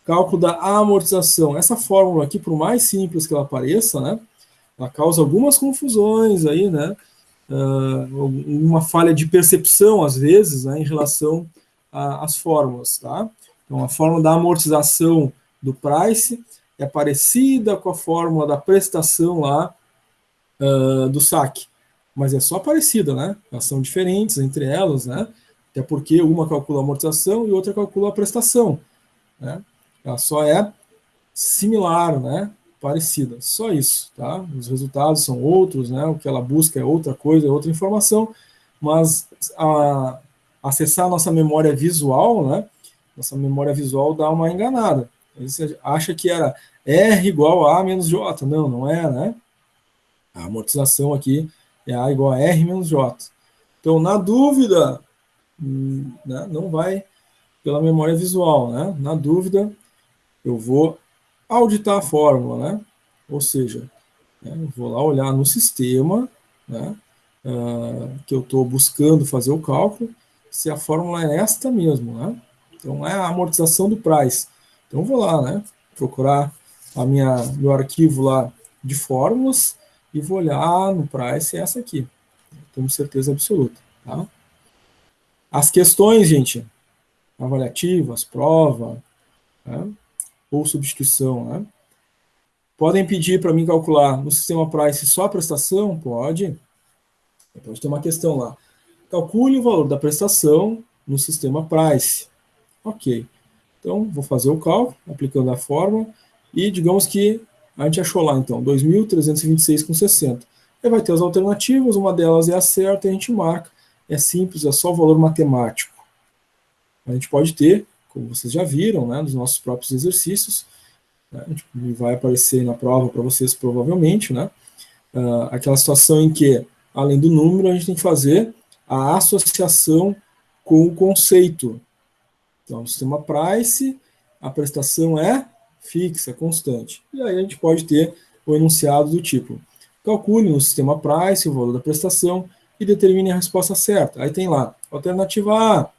Cálculo da amortização. Essa fórmula aqui, por mais simples que ela pareça, né, ela causa algumas confusões aí, né? Uma falha de percepção, às vezes, né, em relação às fórmulas, tá? Então, a fórmula da amortização do price é parecida com a fórmula da prestação lá do SAC, mas é só parecida, né? Elas são diferentes entre elas, né? Até porque uma calcula a amortização e outra calcula a prestação, né? Ela só é similar, né? Parecida, só isso, tá? Os resultados são outros, né? O que ela busca é outra coisa, é outra informação, mas acessar a nossa memória visual, né? nossa memória visual dá uma enganada. Você acha que era R igual a menos J. Não, não é, né? A amortização aqui é A igual a R menos J. Então, na dúvida, né, não vai pela memória visual, né? Na dúvida, eu vou auditar a fórmula, né? Ou seja, né, eu vou lá olhar no sistema, né, que eu estou buscando fazer o cálculo, se a fórmula é esta mesmo, né? Então, é a amortização do price. Então, eu vou lá, né, procurar meu arquivo lá de fórmulas e vou olhar no price, é essa aqui. Temos certeza absoluta, tá? As questões, gente, avaliativas, prova, né, ou substituição, né? Podem pedir para mim calcular no sistema price só a prestação? Pode. Pode ter uma questão lá. Calcule o valor da prestação no sistema price. Ok. Então, vou fazer o cálculo, aplicando a fórmula, e digamos que a gente achou lá, então, 2.326,60. Aí vai ter as alternativas, uma delas é a certa, e a gente marca. É simples, é só o valor matemático. A gente pode ter, como vocês já viram, né, nos nossos próprios exercícios, né, vai aparecer na prova para vocês provavelmente, né, aquela situação em que, além do número, a gente tem que fazer a associação com o conceito. Então, no sistema price, a prestação é fixa, constante. E aí a gente pode ter o enunciado do tipo: calcule no sistema price o valor da prestação e determine a resposta certa. Aí tem lá, alternativa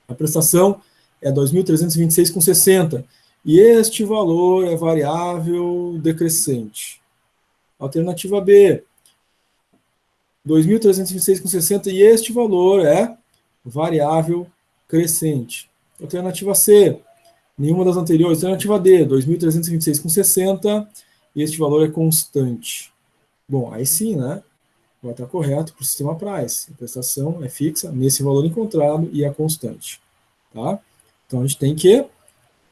a prestação é 2.326,60 e este valor é variável decrescente. Alternativa B, 2.326,60 e este valor é variável crescente. Alternativa C, nenhuma das anteriores. Alternativa D, 2.326,60 e este valor é constante. Bom, aí sim, né? Vai estar correto para o sistema price. A prestação é fixa nesse valor encontrado e é constante. Tá? Então, a gente tem que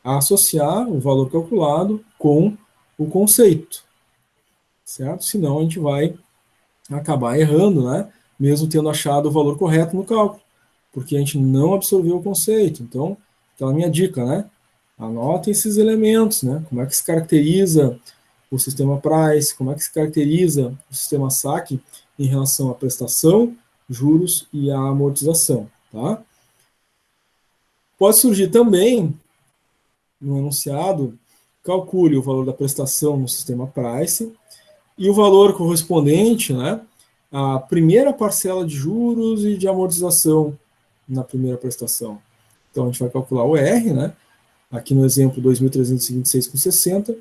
associar o valor calculado com o conceito. Certo? Senão, a gente vai acabar errando, né? Mesmo tendo achado o valor correto no cálculo, porque a gente não absorveu o conceito. Então, aquela minha dica, né? Anotem esses elementos, né? Como é que se caracteriza o sistema price, como é que se caracteriza o sistema saque em relação à prestação, juros e à amortização, tá? Pode surgir também, no enunciado, calcule o valor da prestação no sistema price e o valor correspondente, né, à primeira parcela de juros e de amortização na primeira prestação. Então, a gente vai calcular o R, né, aqui no exemplo 2.326,60,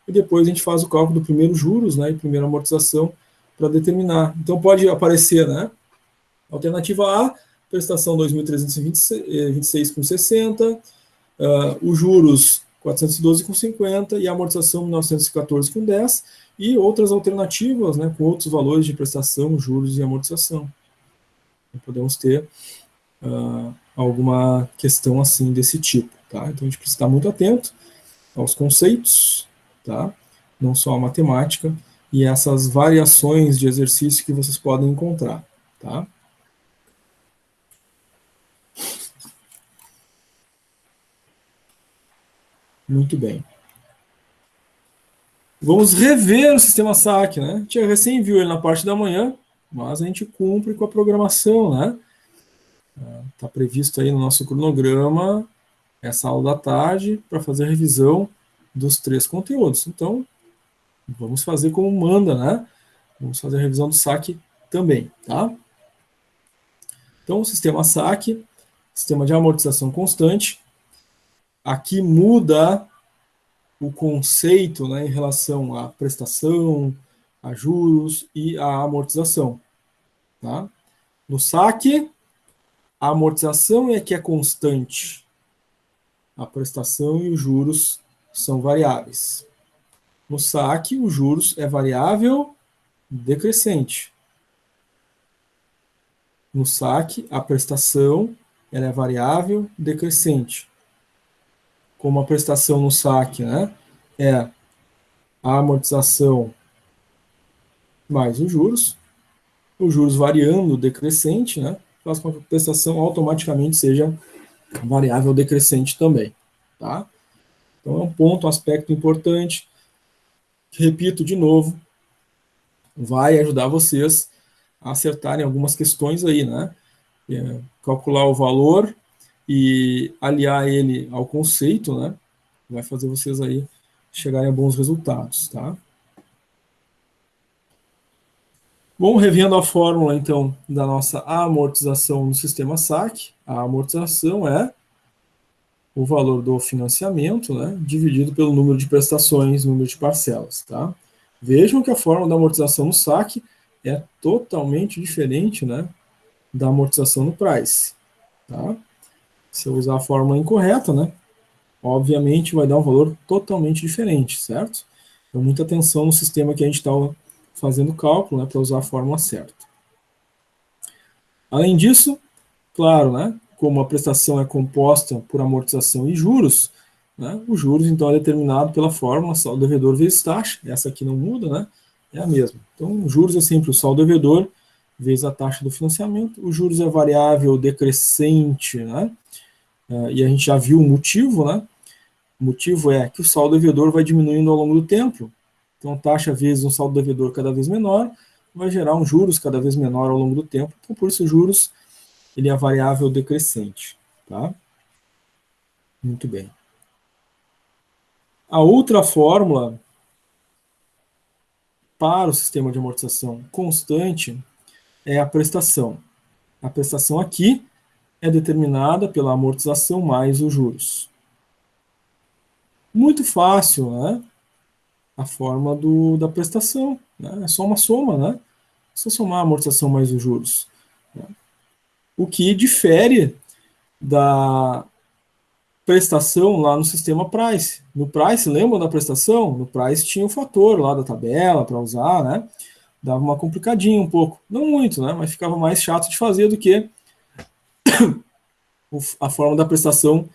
e depois a gente faz o cálculo do primeiro juros, né, e primeira amortização para determinar. Então, pode aparecer, né, alternativa A, prestação 2.326,60, os juros 412,50 e a amortização 1914,10 e outras alternativas, né, com outros valores de prestação, juros e amortização. Então, podemos ter alguma questão assim desse tipo, tá? Então a gente precisa estar muito atento aos conceitos, tá? Não só a matemática e essas variações de exercício que vocês podem encontrar, tá? Muito bem. Vamos rever o sistema SAC, né? A gente recém viu ele na parte da manhã, mas a gente cumpre com a programação, né? Está previsto aí no nosso cronograma essa aula da tarde para fazer a revisão dos 3 conteúdos. Então, vamos fazer como manda, né? Vamos fazer a revisão do SAC também, tá? Então, o sistema SAC, sistema de amortização constante, aqui muda o conceito, né, em relação à prestação, a juros e a amortização. Tá? No saque, a amortização é que é constante. A prestação e os juros são variáveis. No saque, os juros é variável decrescente. No saque, a prestação ela é variável decrescente. Como a prestação no saque, né, é a amortização mais os juros variando decrescente, né, faz com que a prestação automaticamente seja variável decrescente também, tá? Então é um ponto, um aspecto importante. Repito de novo, vai ajudar vocês a acertarem algumas questões aí, né? Calcular o valor e aliar ele ao conceito, né? Vai fazer vocês aí chegarem a bons resultados, tá? Bom, revendo a fórmula, então, da nossa amortização no sistema SAC, a amortização é o valor do financiamento, né, dividido pelo número de prestações, número de parcelas, tá? Vejam que a fórmula da amortização no SAC é totalmente diferente, né, da amortização no Price, tá? Se eu usar a fórmula incorreta, né, obviamente vai dar um valor totalmente diferente, certo? Então, muita atenção no sistema que a gente está fazendo o cálculo, né, para usar a fórmula certa. Além disso, claro, né, como a prestação é composta por amortização e juros, né, os juros, então, é determinado pela fórmula saldo devedor vezes taxa, essa aqui não muda, né, é a mesma. Então, os juros é sempre o saldo devedor vezes a taxa do financiamento, os juros é variável decrescente, né, e a gente já viu o motivo, né, o motivo é que o saldo devedor vai diminuindo ao longo do tempo, então, taxa vezes um saldo devedor cada vez menor vai gerar um juros cada vez menor ao longo do tempo. Então, por isso, juros ele é variável decrescente. Tá? Muito bem. A outra fórmula para o sistema de amortização constante é a prestação. A prestação aqui é determinada pela amortização mais os juros. Muito fácil, né? A forma da prestação, né? É só uma soma, né? É só somar a amortização mais os juros. Né? O que difere da prestação lá no sistema Price. No Price, lembram da prestação? No Price tinha o fator lá da tabela para usar, né? Dava uma complicadinha um pouco. Não muito, né? Mas ficava mais chato de fazer do que a forma da prestação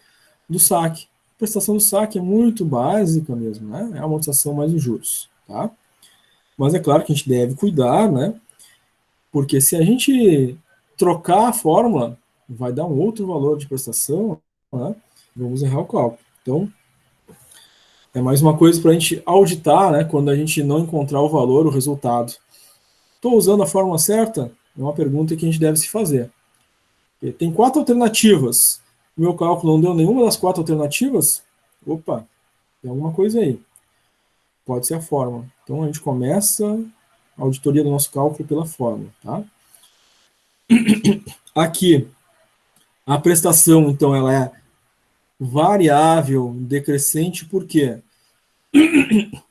do saque. A prestação do saque é muito básica mesmo, né? É a amortização mais os juros, tá? Mas é claro que a gente deve cuidar, né? Porque se a gente trocar a fórmula, vai dar um outro valor de prestação, né? Vamos errar o cálculo. Então, é mais uma coisa para a gente auditar, né? Quando a gente não encontrar o valor, o resultado. Estou usando a fórmula certa? É uma pergunta que a gente deve se fazer. Tem 4 alternativas. O meu cálculo não deu nenhuma das 4 alternativas? Opa, tem alguma coisa aí. Pode ser a fórmula. Então, a gente começa a auditoria do nosso cálculo pela fórmula, tá? Aqui, a prestação, então, ela é variável decrescente, por quê?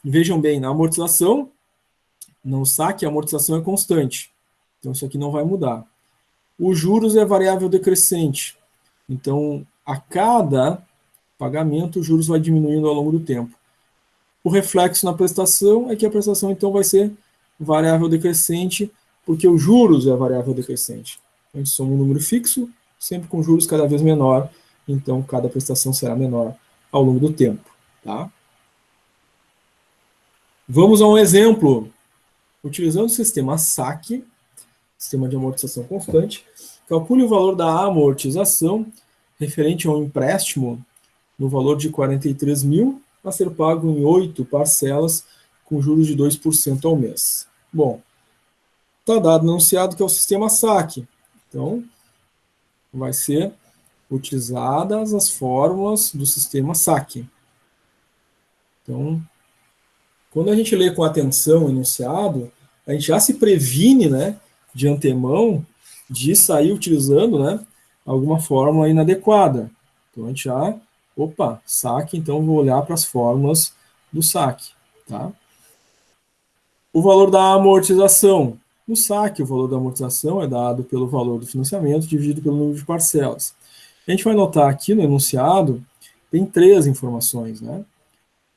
Vejam bem, na amortização, no saque, a amortização é constante. Então, isso aqui não vai mudar. Os juros é variável decrescente. Então, a cada pagamento, os juros vai diminuindo ao longo do tempo. O reflexo na prestação é que a prestação, então, vai ser variável decrescente, porque os juros é variável decrescente. A gente soma um número fixo, sempre com juros cada vez menor, então cada prestação será menor ao longo do tempo. Tá? Vamos a um exemplo. Utilizando o sistema SAC, sistema de amortização constante, calcule o valor da amortização referente a um empréstimo no valor de 43 mil a ser pago em 8 parcelas com juros de 2% ao mês. Bom, está dado no enunciado que é o sistema SAC. Então, vai ser utilizadas as fórmulas do sistema SAC. Então, quando a gente lê com atenção o enunciado, a gente já se previne, né, de antemão de sair utilizando, né, alguma fórmula inadequada. Então, a gente já, SAC, então vou olhar para as fórmulas do SAC. Tá? O valor da amortização. No SAC, o valor da amortização é dado pelo valor do financiamento dividido pelo número de parcelas. A gente vai notar aqui no enunciado, tem 3 informações, né?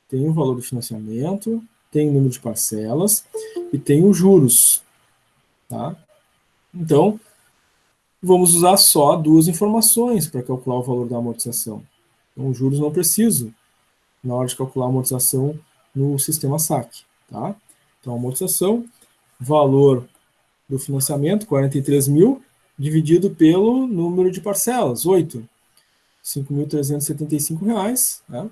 Tem o valor do financiamento, tem o número de parcelas e tem os juros. Tá? Então, vamos usar só 2 informações para calcular o valor da amortização. Então, os juros não preciso na hora de calcular a amortização no sistema SAC. Tá? Então, amortização, valor do financiamento, 43 mil, dividido pelo número de parcelas, 8. R$ 5.375, né?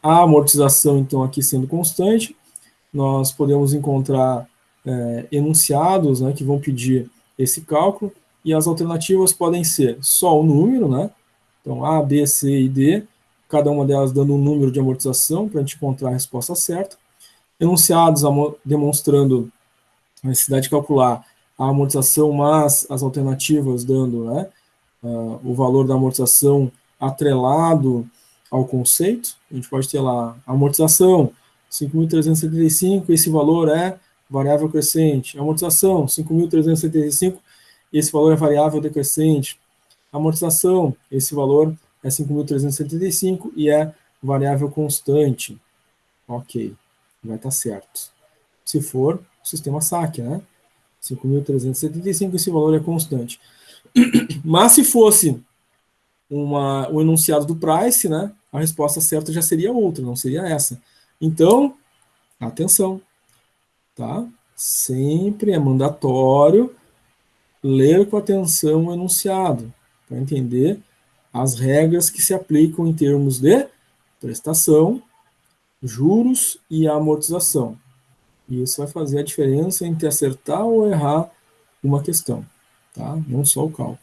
A amortização, então, aqui sendo constante, nós podemos encontrar enunciados, né, que vão pedir esse cálculo, e as alternativas podem ser só o número, né? Então, A, B, C e D, cada uma delas dando um número de amortização para a gente encontrar a resposta certa. Enunciados demonstrando a necessidade de calcular a amortização, mas as alternativas dando, né, o valor da amortização atrelado ao conceito. A gente pode ter lá a amortização 5.375, esse valor é variável crescente. A amortização 5.375, esse valor é variável decrescente. A amortização, esse valor é 5.375 e é variável constante. Ok, vai estar certo. Se for o sistema SAC, né? 5.375, esse valor é constante. Mas se fosse o enunciado do price, né, a resposta certa já seria outra, não seria essa. Então, atenção, tá? Sempre é mandatório ler com atenção o enunciado, para entender as regras que se aplicam em termos de prestação, juros e amortização. E isso vai fazer a diferença entre acertar ou errar uma questão, tá? Não só o cálculo.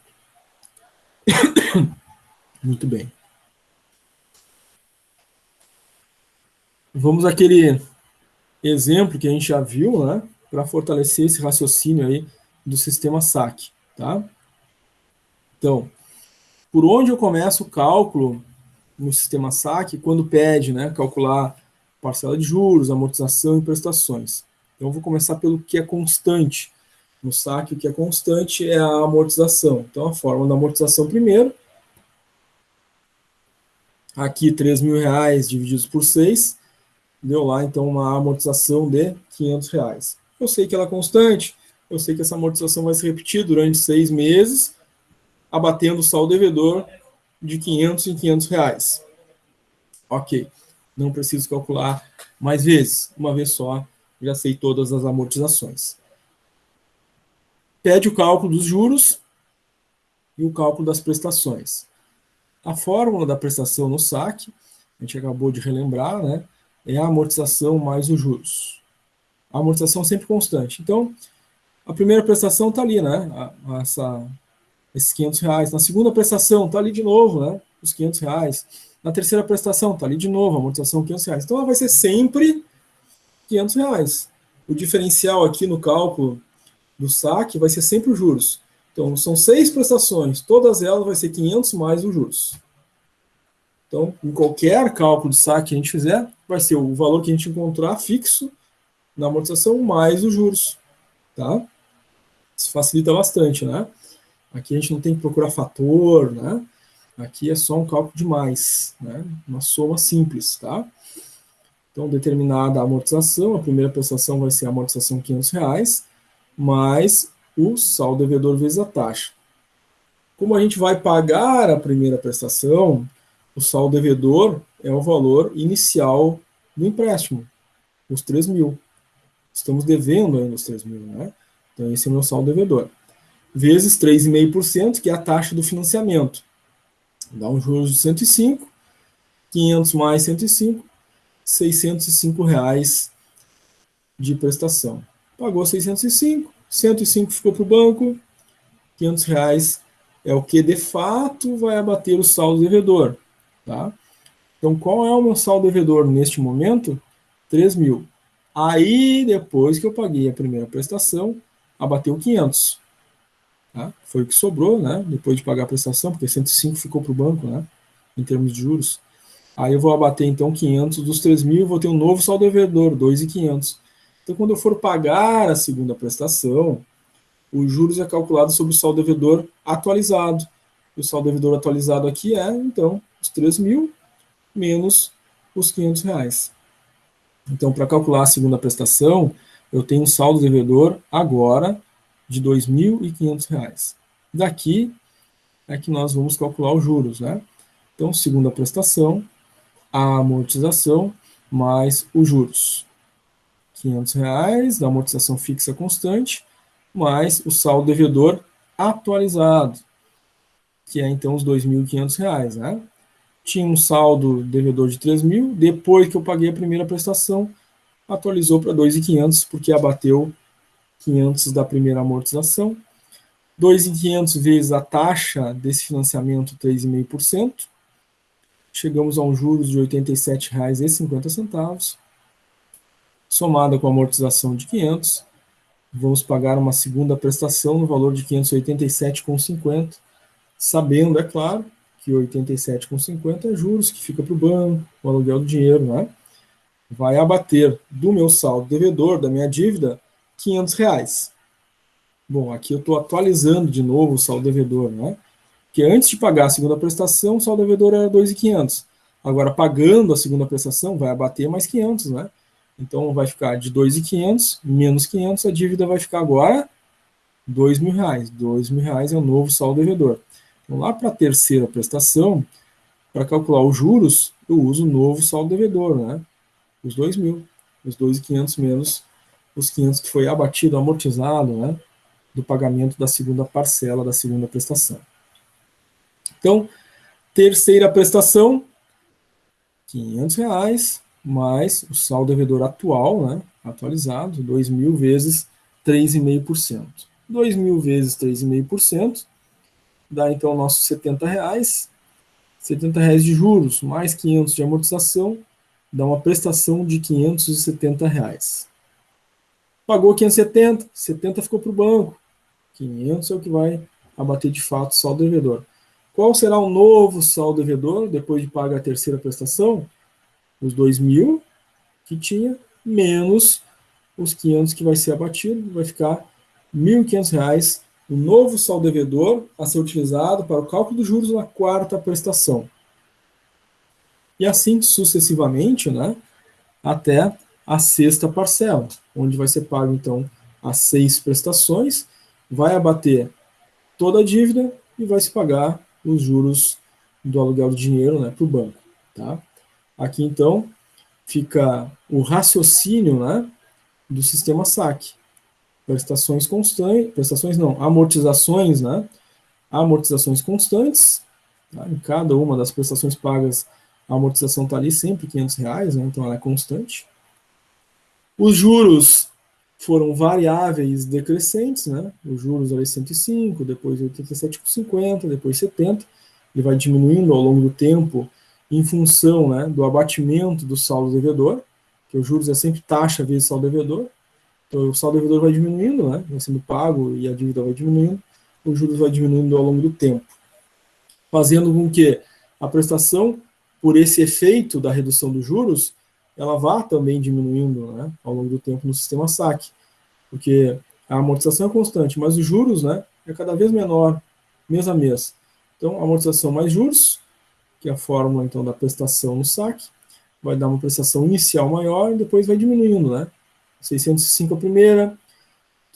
Muito bem. Vamos àquele exemplo que a gente já viu, né, para fortalecer esse raciocínio aí do sistema SAC, tá? Então, por onde eu começo o cálculo no sistema SAC quando pede, né, calcular parcela de juros, amortização e prestações? Então, eu vou começar pelo que é constante. No SAC, o que é constante é a amortização. Então, a fórmula da amortização primeiro. Aqui, R$ 3.000 divididos por 6, deu lá, então, uma amortização de R$ 500. Eu sei que ela é constante, eu sei que essa amortização vai se repetir durante 6 meses, abatendo o saldo devedor de 500 em R$ 500. Ok, não preciso calcular mais vezes, uma vez só, já sei todas as amortizações. Pede o cálculo dos juros e o cálculo das prestações. A fórmula da prestação no SAC, a gente acabou de relembrar, né, é a amortização mais os juros. A amortização é sempre constante. Então, a primeira prestação está ali, né, esses R$ 500. Na segunda prestação está ali de novo, né, os R$ 500. Na terceira prestação está ali de novo, a amortização R$ 500. Então, ela vai ser sempre R$ 500. O diferencial aqui no cálculo do SAC vai ser sempre os juros. Então, são 6 prestações, todas elas vai ser 500 mais os juros. Então, em qualquer cálculo de SAC que a gente fizer, vai ser o valor que a gente encontrar fixo na amortização mais os juros. Tá? Isso facilita bastante, né? Aqui a gente não tem que procurar fator, né? Aqui é só um cálculo de mais, né? Uma soma simples, tá? Então, determinada a amortização, a primeira prestação vai ser a amortização R$ 500, mais o saldo devedor vezes a taxa. Como a gente vai pagar a primeira prestação, o saldo devedor é o valor inicial do empréstimo, os 3.000. Estamos devendo ainda os 3.000, né? Então, esse é o meu saldo devedor. Vezes 3,5%, que é a taxa do financiamento. Dá um juros de 105, 500 mais 105, R$ 605 de prestação. Pagou 605, 105 ficou para o banco, R$ 500 é o que de fato vai abater o saldo devedor. Tá? Então, qual é o meu saldo devedor neste momento? 3.000. Aí, depois que eu paguei a primeira prestação, abateu 500. Tá? Foi o que sobrou, né? Depois de pagar a prestação, porque 105 ficou para o banco, né? Em termos de juros. Aí eu vou abater, então, 500 dos 3.000, vou ter um novo saldo devedor, 2.500. Então, quando eu for pagar a segunda prestação, os juros é calculado sobre o saldo devedor atualizado. O saldo devedor atualizado aqui é, então, os 3.000 menos os R$ 500. Então, para calcular a segunda prestação, eu tenho um saldo devedor agora de R$ 2.500. Daqui é que nós vamos calcular os juros, né? Então, segunda prestação, a amortização mais os juros. R$ 500 da amortização fixa constante, mais o saldo devedor atualizado. que é então os R$ 2.500, né? Tinha um saldo devedor de 3.000, depois que eu paguei a primeira prestação, atualizou para 2.500, porque abateu 500 da primeira amortização. 2.500 vezes a taxa desse financiamento, 3,5%. Chegamos a um juros de R$ 87,50, somada com a amortização de 500, vamos pagar uma segunda prestação no valor de 587,50, sabendo, é claro, que 87,50 é juros que fica para o banco, o aluguel do dinheiro, né? Vai abater do meu saldo devedor, da minha dívida, R$ 500. Bom, aqui eu estou atualizando de novo o saldo devedor, né? Porque antes de pagar a segunda prestação, o saldo devedor era 2.500. Agora, pagando a segunda prestação, vai abater mais 500, né? Então, vai ficar de 2.500 menos 500, a dívida vai ficar agora R$ 2.000. R$ 2.000 é o novo saldo devedor. Então, lá para a terceira prestação, para calcular os juros, eu uso o novo saldo devedor, né? Os 2.000, os 2.500 menos os 500 que foi abatido, amortizado, né? Do pagamento da segunda parcela da segunda prestação. Então, terceira prestação, R$ 500, mais o saldo devedor atual, né, atualizado, 2.000 vezes 3,5%. 2.000 vezes 3,5% dá então nossos R$ 70. R$ 70 de juros, mais 500 de amortização, dá uma prestação de R$ 570. Pagou 570, 70 ficou para o banco, 500 é o que vai abater de fato o saldo devedor. Qual será o novo saldo devedor depois de pagar a terceira prestação? Os 2.000 que tinha, menos os 500 que vai ser abatido, vai ficar R$ 1.500, o novo saldo devedor a ser utilizado para o cálculo dos juros na quarta prestação. E assim sucessivamente, né, até a sexta parcela, onde vai ser pago então as 6 prestações, vai abater toda a dívida e vai se pagar os juros do aluguel do dinheiro, né, para o banco. Tá? Aqui, então, fica o raciocínio, né, do sistema SAC. Prestações constantes, amortizações, né, amortizações constantes, tá? Em cada uma das prestações pagas, a amortização está ali sempre R$ 500, né, então ela é constante. Os juros foram variáveis decrescentes, né? Os juros ali 105, depois 87,50, depois 70. Ele vai diminuindo ao longo do tempo em função, né, do abatimento do saldo devedor, que os juros é sempre taxa vezes saldo devedor. Então, o saldo devedor vai diminuindo, né, vai sendo pago e a dívida vai diminuindo, os juros vai diminuindo ao longo do tempo, fazendo com que a prestação, por esse efeito da redução dos juros, ela vá também diminuindo, né, ao longo do tempo no sistema SAC, porque a amortização é constante, mas os juros, né, é cada vez menor, mês a mês. Então, amortização mais juros, que é a fórmula então da prestação no SAC, vai dar uma prestação inicial maior e depois vai diminuindo, né? 605 a primeira,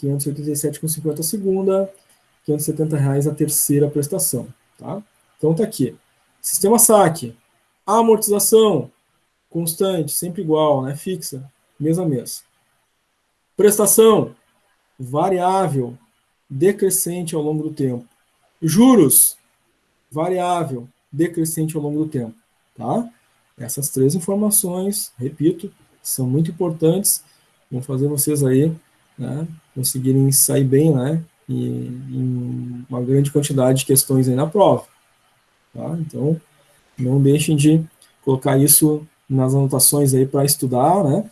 587,50 a segunda, R$ 570 a terceira prestação, tá? Então tá aqui. Sistema SAC, amortização constante, sempre igual, né? Fixa, mês a mês. Prestação variável, decrescente ao longo do tempo. Juros variável, decrescente ao longo do tempo, tá? Essas 3 informações, repito, são muito importantes, vão fazer vocês aí, né, conseguirem sair bem, né, em uma grande quantidade de questões aí na prova, tá? Então, não deixem de colocar isso nas anotações aí para estudar, né,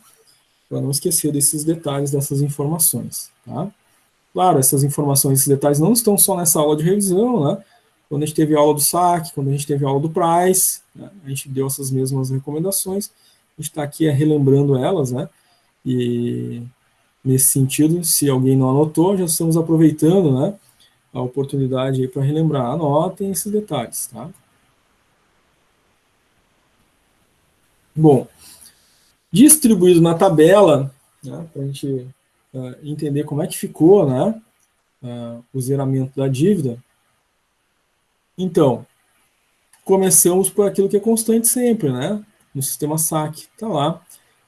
para não esquecer desses detalhes, dessas informações, tá? Claro, essas informações, esses detalhes não estão só nessa aula de revisão, né? Quando a gente teve aula do SAC, quando a gente teve aula do Price, né, a gente deu essas mesmas recomendações, a gente está aqui relembrando elas, né? E nesse sentido, se alguém não anotou, já estamos aproveitando, né, a oportunidade para relembrar. Anotem esses detalhes, tá? Bom, distribuído na tabela, né, para a gente entender como é que ficou, né, o zeramento da dívida. Então, começamos por aquilo que é constante sempre, né? No sistema SAC, está lá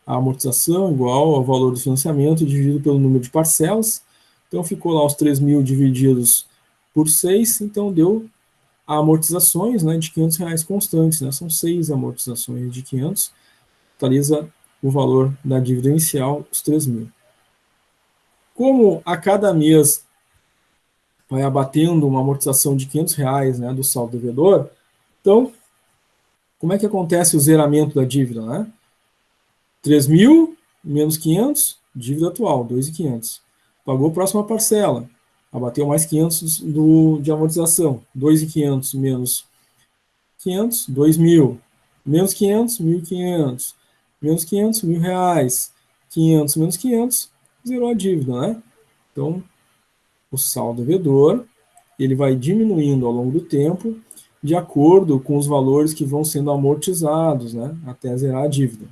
a amortização igual ao valor do financiamento dividido pelo número de parcelas. Então, ficou lá os 3.000 divididos por 6, então deu amortizações, né, de R$ 500 constantes, né, são 6 amortizações de 500, totaliza o valor da dívida inicial, os 3.000. Como a cada mês vai abatendo uma amortização de R$ 500, né, do saldo devedor, então, como é que acontece o zeramento da dívida, né? 3.000 menos 500, dívida atual, 2.500. Pagou a próxima parcela, abateu mais 500 de amortização, 2.500 menos 500, 2.000, menos 500, 1.500, menos 500, R$ 1.000, 500 menos 500, zerou a dívida, né? Então, o saldo devedor, ele vai diminuindo ao longo do tempo, de acordo com os valores que vão sendo amortizados, né, até zerar a dívida,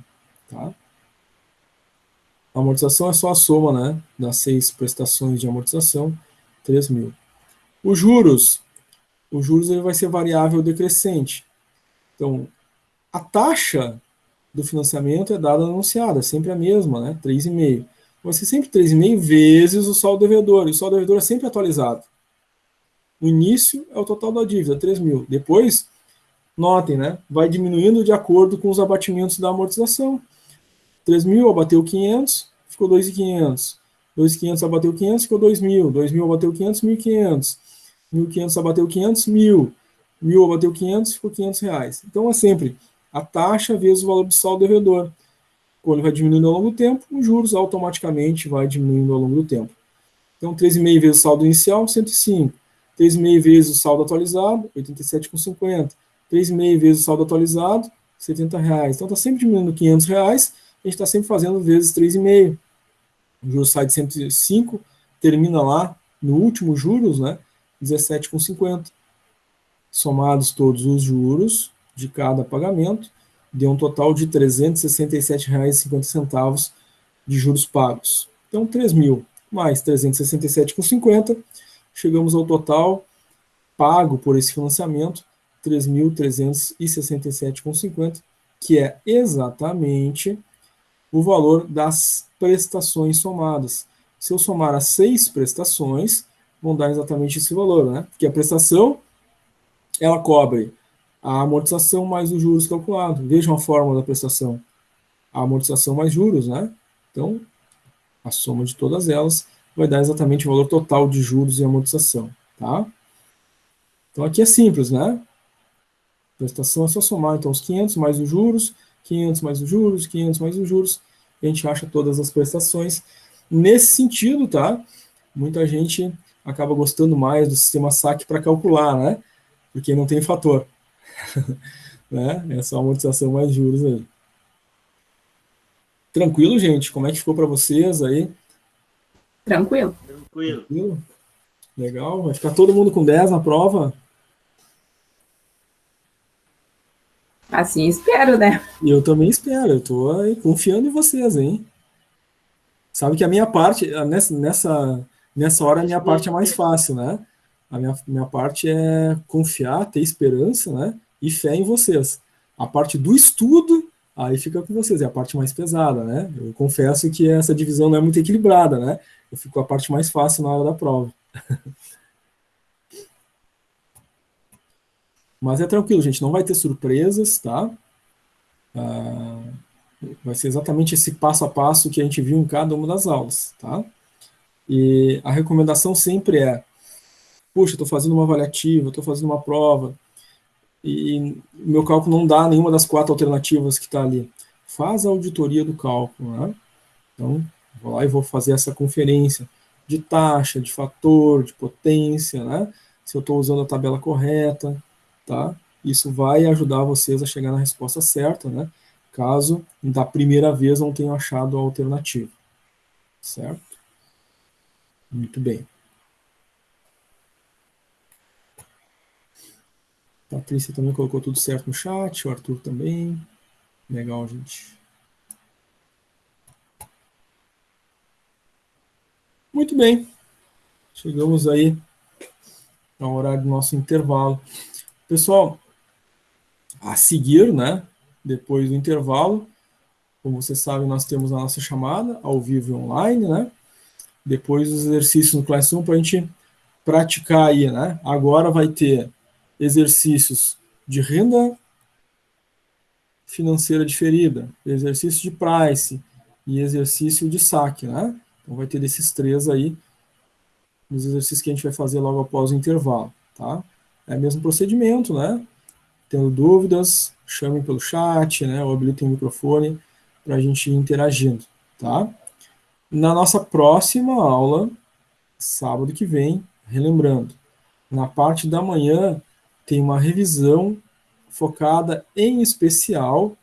tá? A amortização é só a soma, né, das 6 prestações de amortização, 3.000. Os juros ele vai ser variável decrescente. Então, a taxa do financiamento é dada anunciada, é sempre a mesma, né, 3,5. Vai ser sempre 3,5 vezes o saldo devedor, e o saldo devedor é sempre atualizado. No início é o total da dívida, 3.000. Depois, notem, né, vai diminuindo de acordo com os abatimentos da amortização. 3.000 abateu 500, ficou 2.500. 2.500 abateu 500, ficou 2.000. 2.000 abateu 500, 1.500. 1.500 abateu 500, 1.000. 1.000 abateu 500, ficou R$ 500. Então é sempre a taxa vezes o valor do saldo devedor. Quando ele vai diminuindo ao longo do tempo, os juros automaticamente vai diminuindo ao longo do tempo. Então 3,5 vezes o saldo inicial, 105. 3,5 vezes o saldo atualizado, 87,50. 3,5 vezes o saldo atualizado, R$ 70. Então está sempre diminuindo R$ 500, a gente está sempre fazendo vezes 3,5. O juros sai de 105, termina lá no último juros, né, 17,50. Somados todos os juros de cada pagamento, deu um total de R$ 367,50 de juros pagos. Então 3.000 mais 367,50, chegamos ao total pago por esse financiamento, 3.367,50, que é exatamente o valor das prestações somadas. Se eu somar as 6 prestações, vão dar exatamente esse valor, né? Porque a prestação, ela cobre a amortização mais os juros calculados. Vejam a fórmula da prestação. A amortização mais juros, né? Então, a soma de todas elas vai dar exatamente o valor total de juros e amortização, tá? Então aqui é simples, né? A prestação é só somar, então, os 500 mais os juros, 500 mais os juros, 500 mais os juros, e a gente acha todas as prestações. Nesse sentido, tá? Muita gente acaba gostando mais do sistema saque para calcular, né? Porque não tem fator. Né? É só amortização mais juros aí. Tranquilo, gente? Como é que ficou para vocês aí? Tranquilo. Tranquilo? Legal. Vai ficar todo mundo com 10 na prova? Assim espero, né? E eu também espero. Eu tô aí confiando em vocês, hein? Sabe que a minha parte, nessa hora, a minha parte é mais fácil, né? A minha parte é confiar, ter esperança, né? E fé em vocês. A parte do estudo, aí fica com vocês, é a parte mais pesada, né? Eu confesso que essa divisão não é muito equilibrada, né? Eu fico com a parte mais fácil na hora da prova. Mas é tranquilo, gente, não vai ter surpresas, tá? Vai ser exatamente esse passo a passo que a gente viu em cada uma das aulas, tá? E a recomendação sempre é, puxa, estou fazendo uma avaliativa, estou fazendo uma prova, e meu cálculo não dá nenhuma das 4 alternativas que está ali. Faz a auditoria do cálculo, né? Então, vou lá e vou fazer essa conferência de taxa, de fator, de potência, né? Se eu estou usando a tabela correta, tá? Isso vai ajudar vocês a chegar na resposta certa, né? Caso da primeira vez não tenham achado a alternativa. Certo? Muito bem. A Patrícia também colocou tudo certo no chat, o Arthur também. Legal, gente. Muito bem. Chegamos aí ao horário do nosso intervalo. Pessoal, a seguir, né, depois do intervalo, como vocês sabem, nós temos a nossa chamada ao vivo e online, né? Depois os exercícios no Classroom para a gente praticar aí, né? Agora vai ter exercícios de renda financeira diferida, exercício de price e exercício de saque, né? Então vai ter esses 3 aí nos exercícios que a gente vai fazer logo após o intervalo, tá? É o mesmo procedimento, né? Tendo dúvidas, chamem pelo chat, né? Ou habilitem o microfone para a gente ir interagindo, tá? Na nossa próxima aula, sábado que vem, relembrando, na parte da manhã tem uma revisão focada em especial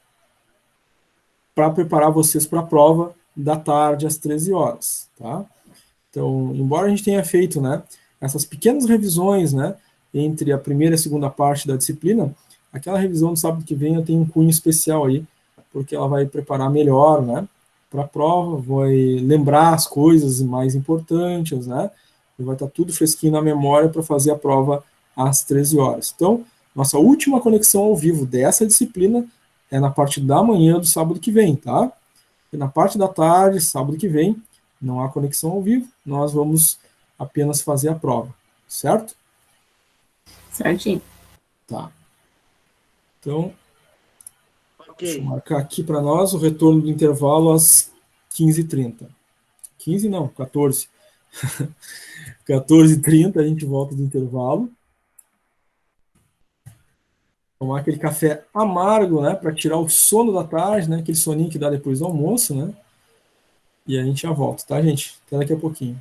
para preparar vocês para a prova da tarde às 13 horas, tá? Então, embora a gente tenha feito, né, essas pequenas revisões, né, entre a primeira e a segunda parte da disciplina, aquela revisão do sábado que vem eu tenho um cunho especial aí, porque ela vai preparar melhor, né, para a prova, vai lembrar as coisas mais importantes, né, e vai estar tudo fresquinho na memória para fazer a prova às 13 horas. Então, nossa última conexão ao vivo dessa disciplina é na parte da manhã do sábado que vem, tá? E na parte da tarde, sábado que vem, não há conexão ao vivo, nós vamos apenas fazer a prova, certo? Certinho. Tá. Então, deixa eu Ok. marcar aqui para nós o retorno do intervalo às 15h30. 15 não, 14. 14h30 a gente volta do intervalo. Tomar aquele café amargo, né, para tirar o sono da tarde, né, aquele soninho que dá depois do almoço, né? E a gente já volta, tá, gente? Até daqui a pouquinho.